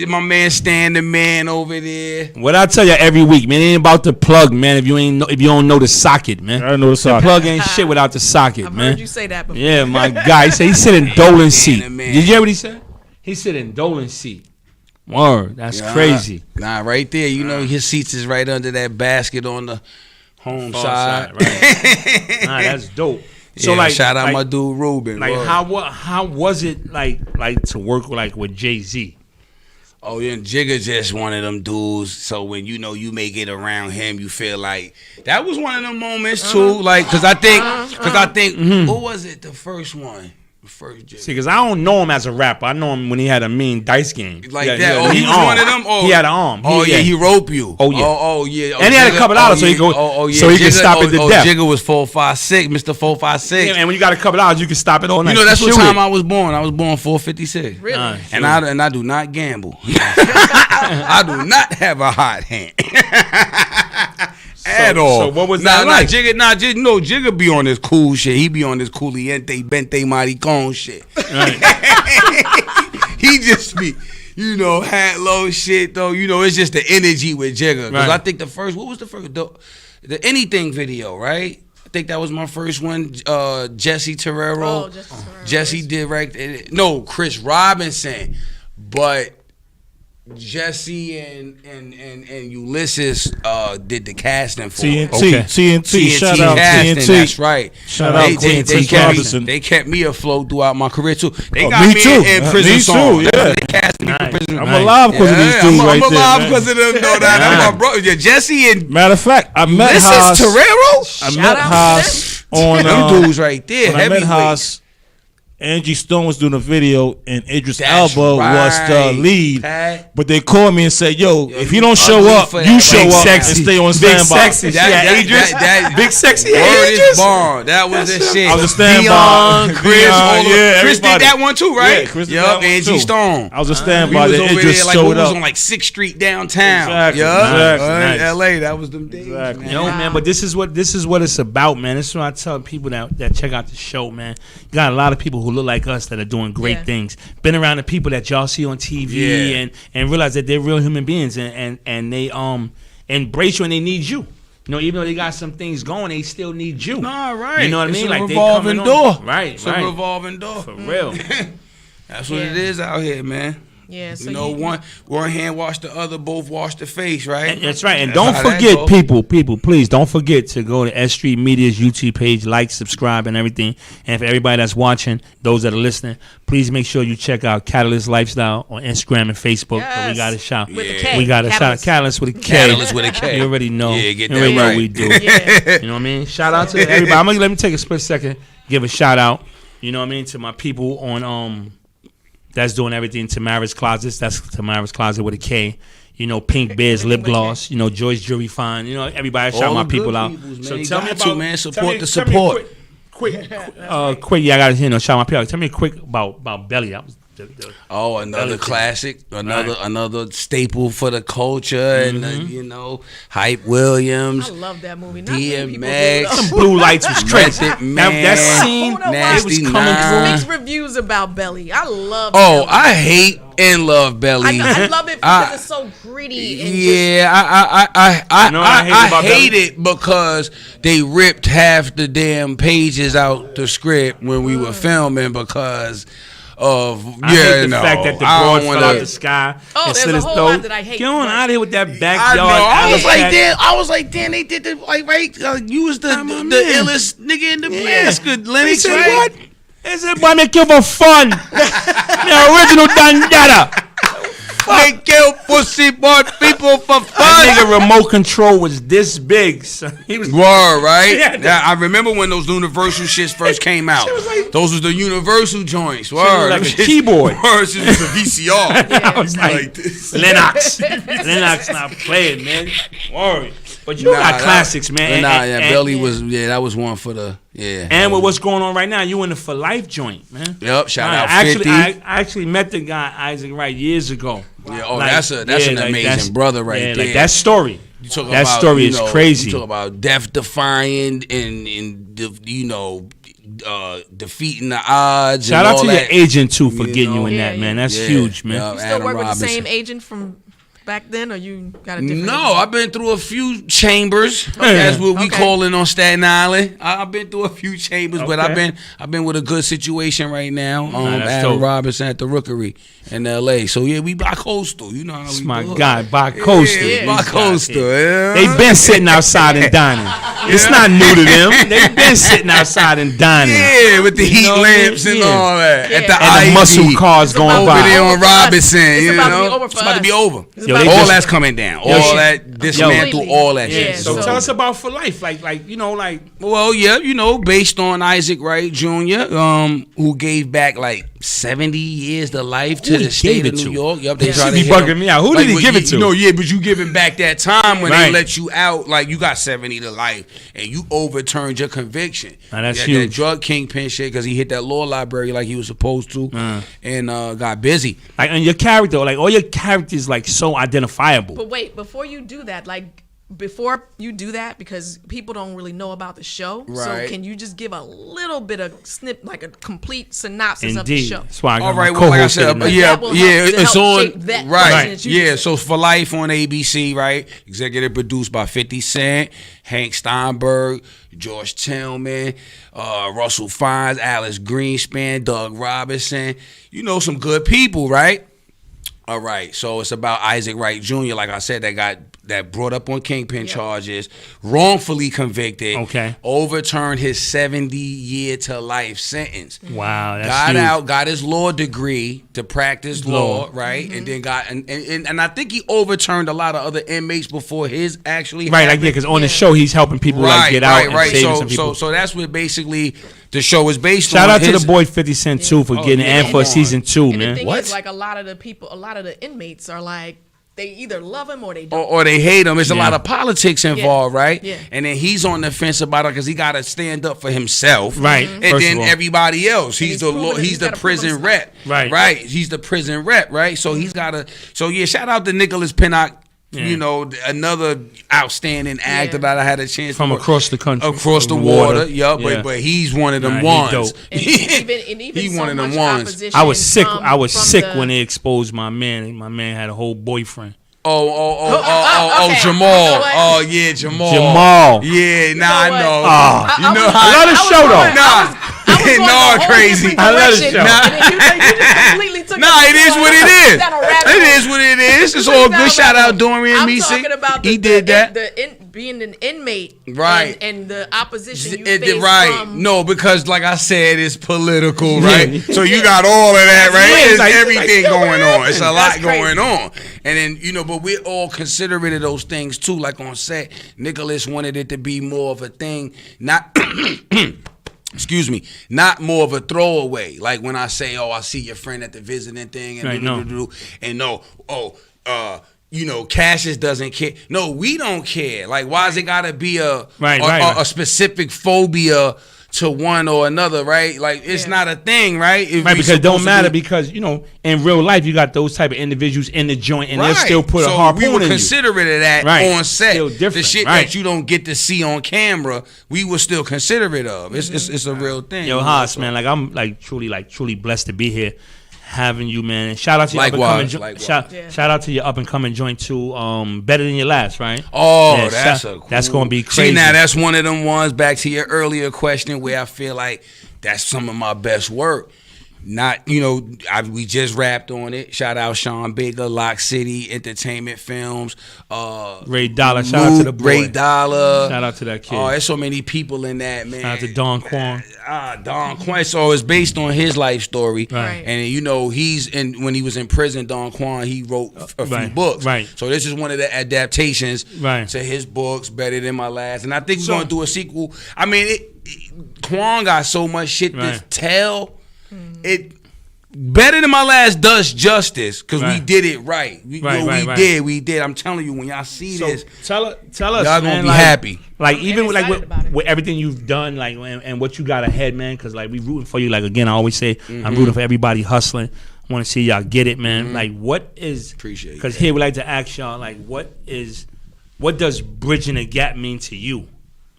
my man, Stan the man over there. What I tell you every week, man, it ain't about the plug, man. If you don't know the socket, man. I know the socket. Plug ain't shit without the socket, I've man. heard you say that before. Yeah, my guy. He said he sit in Dolan's seat. the man. Did you hear what he said? He sit in Dolan's seat. Word, that's Yeah. crazy. Nah, right there. You know his seats is right under that basket on the home side. right? Nah, that's dope. So Yeah, like, shout out like, my dude Ruben. like word. how was it like to work with Jay-Z? Oh yeah, Jigga just one of them dudes. So when you make it around him, you feel like that was one of them moments too. Like, cause I think, what was it? The first one, the first Jigga. See, because I don't know him as a rapper. I know him when he had a mean dice game. Like Yeah, that. yeah, Oh, he mean was arm. one of them. Oh, He had an arm. Oh yeah, he rope you. Oh, yeah. Oh yeah. Oh, And he had a Jigga- couple dollars so he yeah. go- Oh yeah. so he could Jigga- stop it to death. Jigga was 456, Mr. 456. And when you got a couple dollars, you can stop it all night. You know that's what Shoot time it. I was born. I was born 456. Really? And I do not gamble. I do not have a hot hand. At all. So what was that like? Jigga be on this cool shit. He be on this Culiente, Bente, Maricon shit. He just be, hat low shit though. It's just the energy with Jigga. Because Right. I think what was the first? The Anything video, right? I think that was my first one. Jesse Terrero. Oh, Jesse Terrero. Jesse directed. No, Chris Robinson. But Jesse and Ulysses did the casting for it. TNT. Shout out casting, TNT. that's right. Shout out Chris Robinson. They kept me afloat throughout my career too. They Oh, got me me too. in prison Me songs. too, yeah. They cast me in prison. I'm alive because of these dudes right I'm there. alive man. because of them. No, that's my brother. Yeah, Jesse and Matter of fact, I met Ulysses Haas. Terrero. I Shout met out to Haas on Them dudes right there. when I met Heavyweight. Haas. Angie Stone was doing a video and Idris That's Elba was the right, lead. Pat. But they called me and said, "Yo, if you you don't show ugly up, for you that. show Big up sexy. and stay on Big standby." sexy. Big sexy. Word is Idris. born. That was the shit. I was a standby. Dion, Chris, Dion, all of- yeah, Chris did everybody. that one too, right? Yeah, Chris did Yup, that one Angie too. Stone. I was a We standby. was That over there Idris like we showed was up. on like 6th Street downtown. Exactly. Yeah, Nice. LA. That was them days. Exactly. Man. Yo, man, but this is what it's about, man. This is what I tell people that check out the show, man. You got a lot of people who look like us that are doing great Yeah. things. Been around the people that y'all see on TV Yeah. and realize that they're real human beings and they embrace you and they need you. Even though they got some things going, they still need you. Nah, right. You know what I It's mean? a Like they revolving coming door. on. Right, It's right. a revolving door. For real. That's what Yeah. it is out here, man. Yeah, so one hand wash the other, both wash the face, right? And that's right. And That's don't how that forget, go. people, please don't forget to go to S Street Media's YouTube page, like, subscribe, and everything. And for everybody that's watching, those that are listening, please make sure you check out Catalyst Lifestyle on Instagram and Facebook. Yes. We got a shout. With the Yeah. K. We got a shout. Catalyst. Catalyst with a K. Catalyst with a K. You already know. Yeah, get you that already know right. what we do. Yeah. You know what I mean? Shout out to everybody. Let me take a split second, give a shout out. You know what I mean, to my people on that's doing everything. Tamara's Closets. That's Tamara's Closet with a K. Pink Bears lip gloss. Joyce Jewelry Fine. Everybody shout All my the people good out. peoples, man. So You tell me got to, about man. tell Support me- the tell me support. quick. Yeah, I got to shout my people out. Tell me quick about Belly. That was Oh, another Belly classic, another Right. another staple for the culture, and Hype Williams. I love that movie. Not many people do, DMX. though. Them blue lights was crazy. Method That Man, scene, I don't know why. it was Nasty coming Nine. through. Mixed reviews about Belly. I love Oh, Belly. I hate in love, Belly. I love it because it's so gritty. And I hate it because they ripped half the damn pages out the script when we were filming because of I hate the fact that the broad fell out the sky. Oh, there's a whole lot that I hate. Get on out of here with that I backyard. know. I was like, damn, they did the you was the illest nigga in the mask, Lennox, said right? what? They said, boy, make you for fun. The original Dandada. They kill pussy boy people for fun. That nigga remote control was this big. So he was Word, right? Yeah, I remember when those Universal shits first came out. Those was the Universal joints. Word. like a keyboard. Word, shit was a VCR. I was like this. Lennox not playing, man. Word. But you got classics, man. Belly was that was one for the And with what's going on right now, you in the For Life joint, man. Yep, shout out actually, 50. I actually met the guy Isaac Wright years ago. Yeah, that's an amazing brother right there. Like that story. You talk that about, story is crazy. You talk about death defying and defeating the odds. Shout and out all to that. your agent too for getting you in that, man. That's huge, man. Yeah, You still work with the same agent from back then, or you got a different? No, I've been through a few chambers. That's what we calling on Staten Island. I've been through a few chambers, but I've been with a good situation right now. Adam Robinson at the Rookery in L.A. So yeah, we bi-coastal. You know how That's we my do it. guy, bi-coastal. Yeah, bi-coastal. Yeah. They been sitting outside and dining. It's not new to them. They been sitting outside and dining. Yeah, with the heat lamps and all that. At the and the muscle cars going over by. there on Robinson. It's You about to know, be over it's for about to be us. over. Yo, All that's coming down. All that dismantle. All that Yeah, shit. So tell us about For Life, like Well, yeah, based on Isaac Wright Jr., who gave back like 70 years to life to the state of New York. Yep, they try to be hit bugging him. me out. Who did he give it to? No, yeah, but you giving back that time when they let you out, like you got 70 to life, and you overturned your conviction. Now, that's that, huge. That drug kingpin shit because he hit that law library like he was supposed to, and got busy. Like, and your character, like all your characters, like so identifiable. But wait, before you do that, because people don't really know about the show. Right. So can you just give a little bit of like a complete synopsis of the Indeed. show? That's why I got All my right, well, like I said, co-host yeah, That will help to it's help on shape that right. person that you Yeah, just- so For Life on ABC, right? Executive produced by 50 Cent, Hank Steinberg, George Tillman, Russell Fiennes, Alice Greenspan, Doug Robinson. You know, some good people, right? All right, so it's about Isaac Wright Jr., like I said, that brought up on kingpin charges, wrongfully convicted, overturned his 70-year to life sentence. Wow, that's got huge. out, got his law degree to practice law, right? And then got and I think he overturned a lot of other inmates before his actually Right, like happened. because on the show he's helping people like get out and saving some people. So that's what basically the show is based on. Shout out to the boy 50 Cent too for getting and for season 2, And man. the thing is, like a lot of the inmates are like, they either love him or they don't. Or they hate him. There's a lot of politics involved, right? Yeah. And then he's on the fence about it because he got to stand up for himself, Right. And First then of all. everybody else. He's the he's the gotta prove prison himself. rep, Right. He's the prison rep, right? So he's got to. So yeah, shout out to Nicholas Pinnock. You know, another outstanding actor that I had a chance From to across the country, across the water. But he's one of them ones. And even He's so one of them much ones. opposition I was sick. from- I was from sick the- when they exposed my man. My man had a whole boyfriend. Oh, Jamal. What? Oh, yeah, Jamal. Yeah, nah, I what? know. You know I how love the show though. Nah, crazy. I love the show. Nah, it is what it is. It is what it is. It's all good. Shout out Dorian I'm Meese. talking about He did that. Being an inmate, Right. and the opposition you face Right. from. No, because like I said, it's political, Yeah. right? So you got all of that, right? Yeah, There's like- everything like, going on. It's a lot That's crazy. going on. And then, but we're all considerate of those things too. Like on set, Nicholas wanted it to be more of a thing, not excuse me, not more of a throwaway. Like when I say, I see your friend at the visiting thing, and Cassius doesn't care. No, we don't care. Like, why does it gotta be a specific phobia to one or another, right? Like, it's not a thing, right? Because it don't matter because, in real life, you got those type of individuals in the joint and they'll still put a harpoon in you. We were considerate of that on set. Still different, the shit that you don't get to see on camera, we were still considerate of. It's a real thing. Yo, Haas, man, like I'm truly blessed to be here. having you, man. And shout out to your Likewise, up and coming shout out to your up and coming joint too. Better Than Your Last, right? Oh, Yeah, that's gonna be crazy. See, now that's one of them ones. Back to your earlier question, where I feel like that's some of my best work. Not, we just rapped on it. Shout out Sean Baker, Lock City Entertainment Films. Ray Dollar, shout out to the boy. Ray Dollar. Shout out to that kid. Oh, there's so many people in that, man. Shout out to Don Quan. Don Quan. So it's based on his life story. Right. And, when he was in prison, Don Quan, he wrote a few books. Right. So this is one of the adaptations Right. to his books, Better Than My Last. And I think we're going to do a sequel. I mean, Quan got so much shit to tell. It Better Than My Last does justice because we did it right. We did. I'm telling you, when y'all see this, tell us, y'all man, gonna be happy. Like even with with everything you've done, like and what you got ahead, man. Because like we rooting for you. Like again, I always say I'm rooting for everybody hustling. I want to see y'all get it, man. Like what is appreciate because here we like to ask y'all like what does bridging the gap mean to you?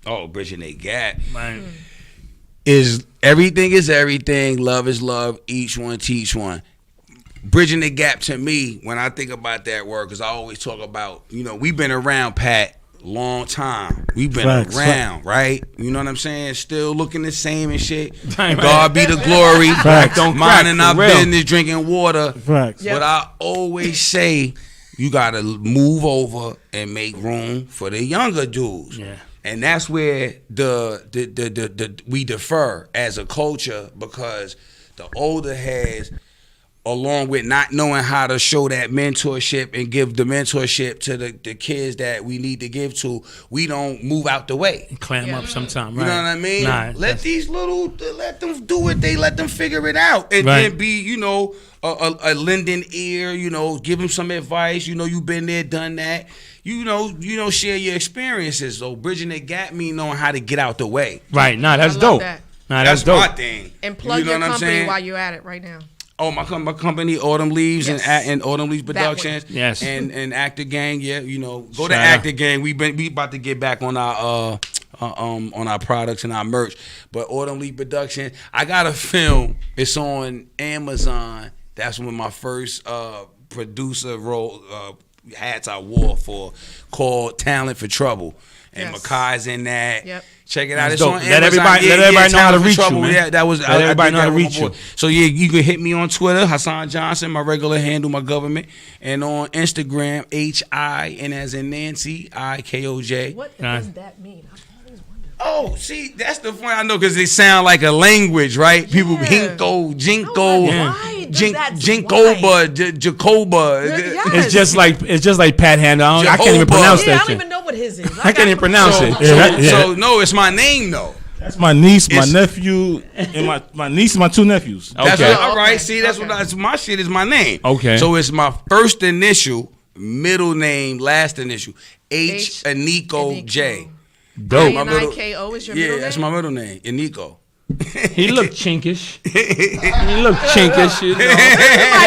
Oh, bridging the gap. Man. Is everything, love is love, each one teach one. Bridging the gap to me, when I think about that word, because I always talk about, we've been around, Pat, long time. We've been around, right? You know what I'm saying? Still looking the same and shit. God be the glory. Minding our business, drinking water. Facts. But I always say, you got to move over and make room for the younger dudes. Yeah. And that's where we defer as a culture, because the older heads, along with not knowing how to show that mentorship and give the mentorship to the kids that we need to give to, we don't move out the way. Clam up sometime, right? You know what I mean? Let them do it. Let them figure it out, and then be, a lending ear. Give them some advice. You've been there, done that. Share your experiences. So bridging the gap mean knowing how to get out the way. Right. That's dope. That's dope. My thing. And plug your company while you're at it right now. Oh, my company, Autumn Leaves, and Autumn Leaves Productions, yes, and Actor Gang. Yeah, go to Actor Gang. We about to get back on our products and our merch. But Autumn Leaves Productions, I got a film. It's on Amazon. That's when my first producer role hats I wore for, called Talent for Trouble. And Makai's in that. Yep. Check it out. It's on Amazon. Let everybody know how to reach you, man. Yeah, that was. Let everybody know how to reach you. So you can hit me on Twitter, Hassan Johnson, my regular handle, my government, and on Instagram, HIN as in Nancy, IKOJ. What does that mean? Oh, see, that's the point I know, because they sound like a language, right? People hinko, jinko, jinkoba, jacoba. It's just like Pat Handel. I can't even pronounce that shit. I don't even know what his is. I can't even pronounce it. So no, it's my name though. That's my niece, my nephew, and my niece and my two nephews. Okay. That's all right. See, that's what my shit is my name. Okay. So it's my first initial, middle name, last initial. H. Aniko J. Dope. Aniko is your middle name? Yeah, that's my middle name, Aniko. He looked chinkish. He looked chinkish. He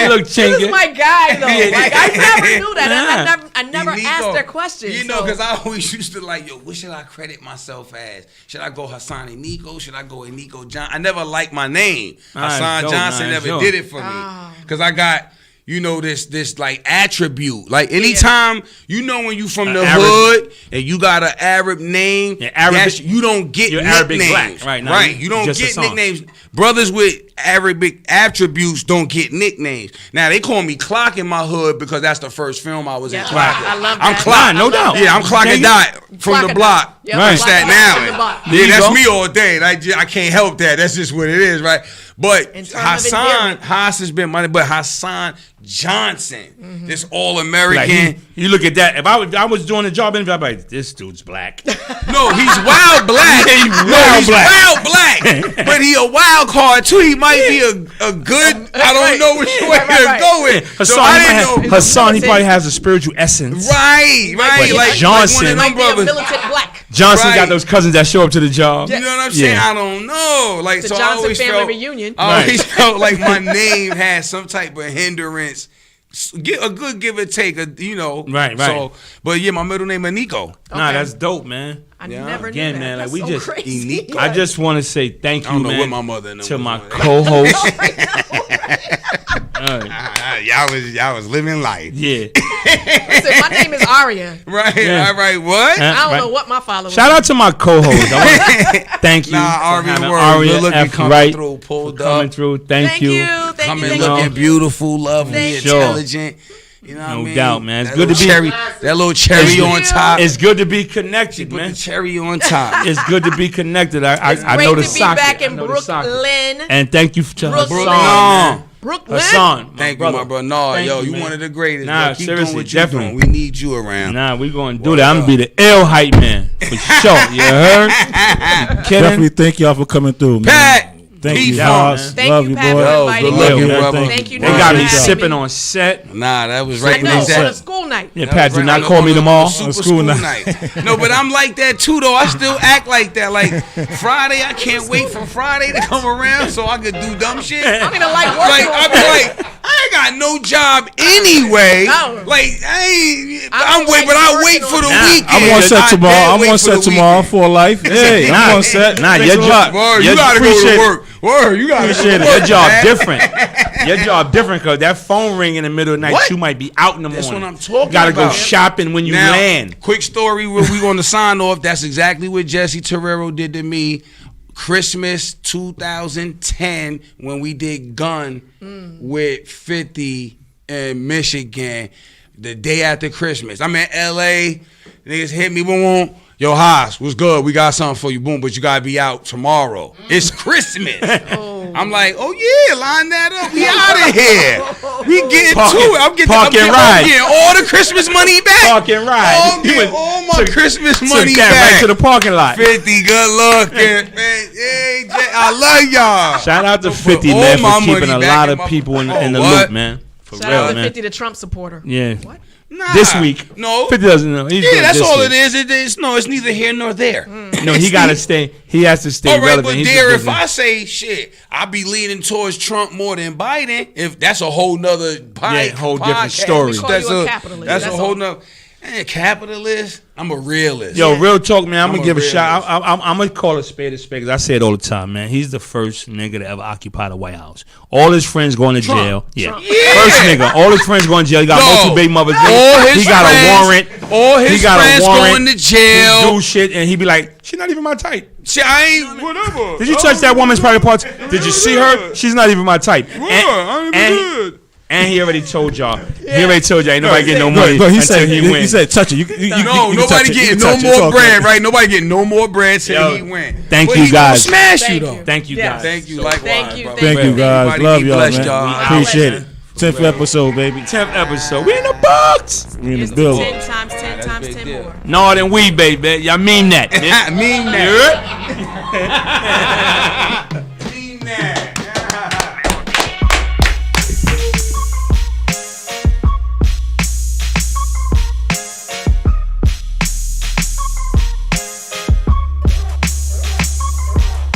looked chinkish. This is my guy, though. Like, I never knew that. I never asked that question. Because I always used to what should I credit myself as? Should I go Hassan Aniko? Should I go Aniko John? I never liked my name. Hassan Johnson never did it for me. Because I got... this like attribute. Like anytime when you from the hood and you got an Arab name, you don't get nicknames. Right. You don't get nicknames. Brothers with Arabic attributes don't get nicknames. Now they call me Clock in my hood because that's the first film I was in. Clock. I love that. I'm Clock, no doubt. Yeah, I'm Clock and Dot from the block. Right. Staten Island. Yeah, that's me all day. I can't help that. That's just what it is, right? But Hassan has been money, but Hassan Johnson, this all-American. Like you look at that. If I was doing a job interview, I'd be like, this dude's black. No, he's wild black. He's wild black. But he a wild card too. He might be a good. I don't know which way to go with. Hassan, he probably has a spiritual essence. Right. Like Johnson, one of them brothers. Militant black. Johnson got those cousins that show up to the job. You know what I'm saying? I don't know. Like, the so Johnson I always family felt, reunion. I always felt like my name had some type of hindrance. Get a good give or take, Right. So, but yeah, my middle name is Nico. Nah, that's dope, man. I Yeah. never Again, knew that. man, like, That's we so just crazy. unique. I just want to say thank I you, don't know man, what my mother and them to was my doing. co-host. All right. Y'all was living life. Yeah. Listen, my name is Aria. Right. Yeah. All right. What? Huh? I don't Right. know what my followers. Shout out to my co-host. I wanna thank you. Nah, for Aria having Word. Aria Good looking F. coming Wright through, pulled for coming up. through. Thank you. Thank you. Coming you. looking beautiful, lovely, Thank you. intelligent. You know what I No mean? doubt, man. It's That good to little be- cherry. That little cherry It's- on top. It's good to be She connected, put man. the cherry on top. It's good to be connected. I Great know the to be socket. back I in know the socket. Brooklyn. And thank you to Brooklyn. Hassan. man. Brooklyn. Hassan, my Thank brother. you, my brother. No, Thank yo, you, you man. one of the greatest. Nah, bro. Keep seriously, doing what definitely. you doing. We need you around. Nah, we gonna do Word that. I'm up. gonna be the L hype man for sure. You heard? You kidding? Definitely thank y'all for coming through, man. Pat, Thank you, P-Funk, Hoss. man. Thank Love you, you, Pat, boy. for Yo, inviting good me. looking, Yeah, brother. Thank you. They got me for having sipping me. on set. Nah, that was I right know, when they on a said. school night. Yeah, That Pat, was do right not on call me the tomorrow. Super school school night. night. No, but I'm like that too, though. I still act like that. Like Friday, I can't wait for Friday to come around so I could do dumb shit. I don't even like working Like on I be Saturday. like, I ain't got no job anyway. No. Like I ain't. I I'm don't wait, like but I working wait for the on weekend. I'm on set I tomorrow. can't I'm wait on for the set tomorrow weekend. for life. Hey, I'm on set. Nah, Thanks your a job. lot. Word, you your- gotta go appreciate to it. work. Word, you gotta go Appreciate to it. work. Your job man. different. Your job different because that phone ring in the middle of the night. What? You might be out in the That's morning. what I'm talking You gotta go about. shopping when you Now, land. quick story where we on the sign off. That's exactly what Jesse Terrero did to me. Christmas 2010 when we did Gun with 50 in Michigan. The day after Christmas, I'm in LA. Niggas hit me, boom, boom. Yo, Haas, what's good? We got something for you, boom. But you gotta be out tomorrow. It's Christmas. I'm like, oh yeah, line that up. We out of here. We getting Park to and- it. I'm getting, park I'm getting, and ride. I'm getting all the Christmas money back. Park and ride. I'm You getting went- all my took- Christmas Took money that back. right to the parking lot. 50, good looking. Man, hey, I love y'all. Shout out to Put 50, all man, my for keeping money a back lot in of my- people in Oh, the what? loop, man. For Shout real, out to man. 50, the Trump supporter. Yeah. What? Nah, This week. No. 50 doesn't know. He's Yeah, good that's this all week. it is. It's neither here nor there. No, he gotta stay. He has to stay All right, relevant. but He's there, a if business- I say shit, I be leaning towards Trump more than Biden. If that's a whole nother whole different podcast. story. We call That's you a capitalist, That's a that's whole all. nother. Capitalist. I'm a realist. Yo, real talk, man. I'm I'm gonna a give a shout. realist. I'm gonna call a spade because I say it all the time, man. He's the first nigga to ever occupy the White House. All his friends going to jail. Yeah. Trump. Yeah. First nigga. All his friends going to jail. He got No. multiple baby mothers. All his He got friends- a warrant. all his he got friends a warrant. going to jail. He do shit, and he be like, "She's not even my type." Shit, I ain't whatever. Did you touch that woman's private parts? Did you see her? She's not even my type. And he already told y'all. He already told y'all. Ain't nobody getting no money Go, he until said, he he wins. said, touch it. You No, you can touch nobody it. You getting can no touch it. It's more all bread, good. right? Nobody getting no more bread till Yo, he win. thank But you, he gonna guys. smash you Thank though. you. Thank you, Yes. guys. Thank you, likewise, Thank you, brother. thank Thank you, guys. Everybody Love be y'all, blessed, man. y'all. We Appreciate out, it. 10th episode, baby. 10th episode. We in the box. We in the It's building. 10 times 10 that's times big 10 deal. more. No, then we, baby. Y'all mean that, man. I mean You that. heard?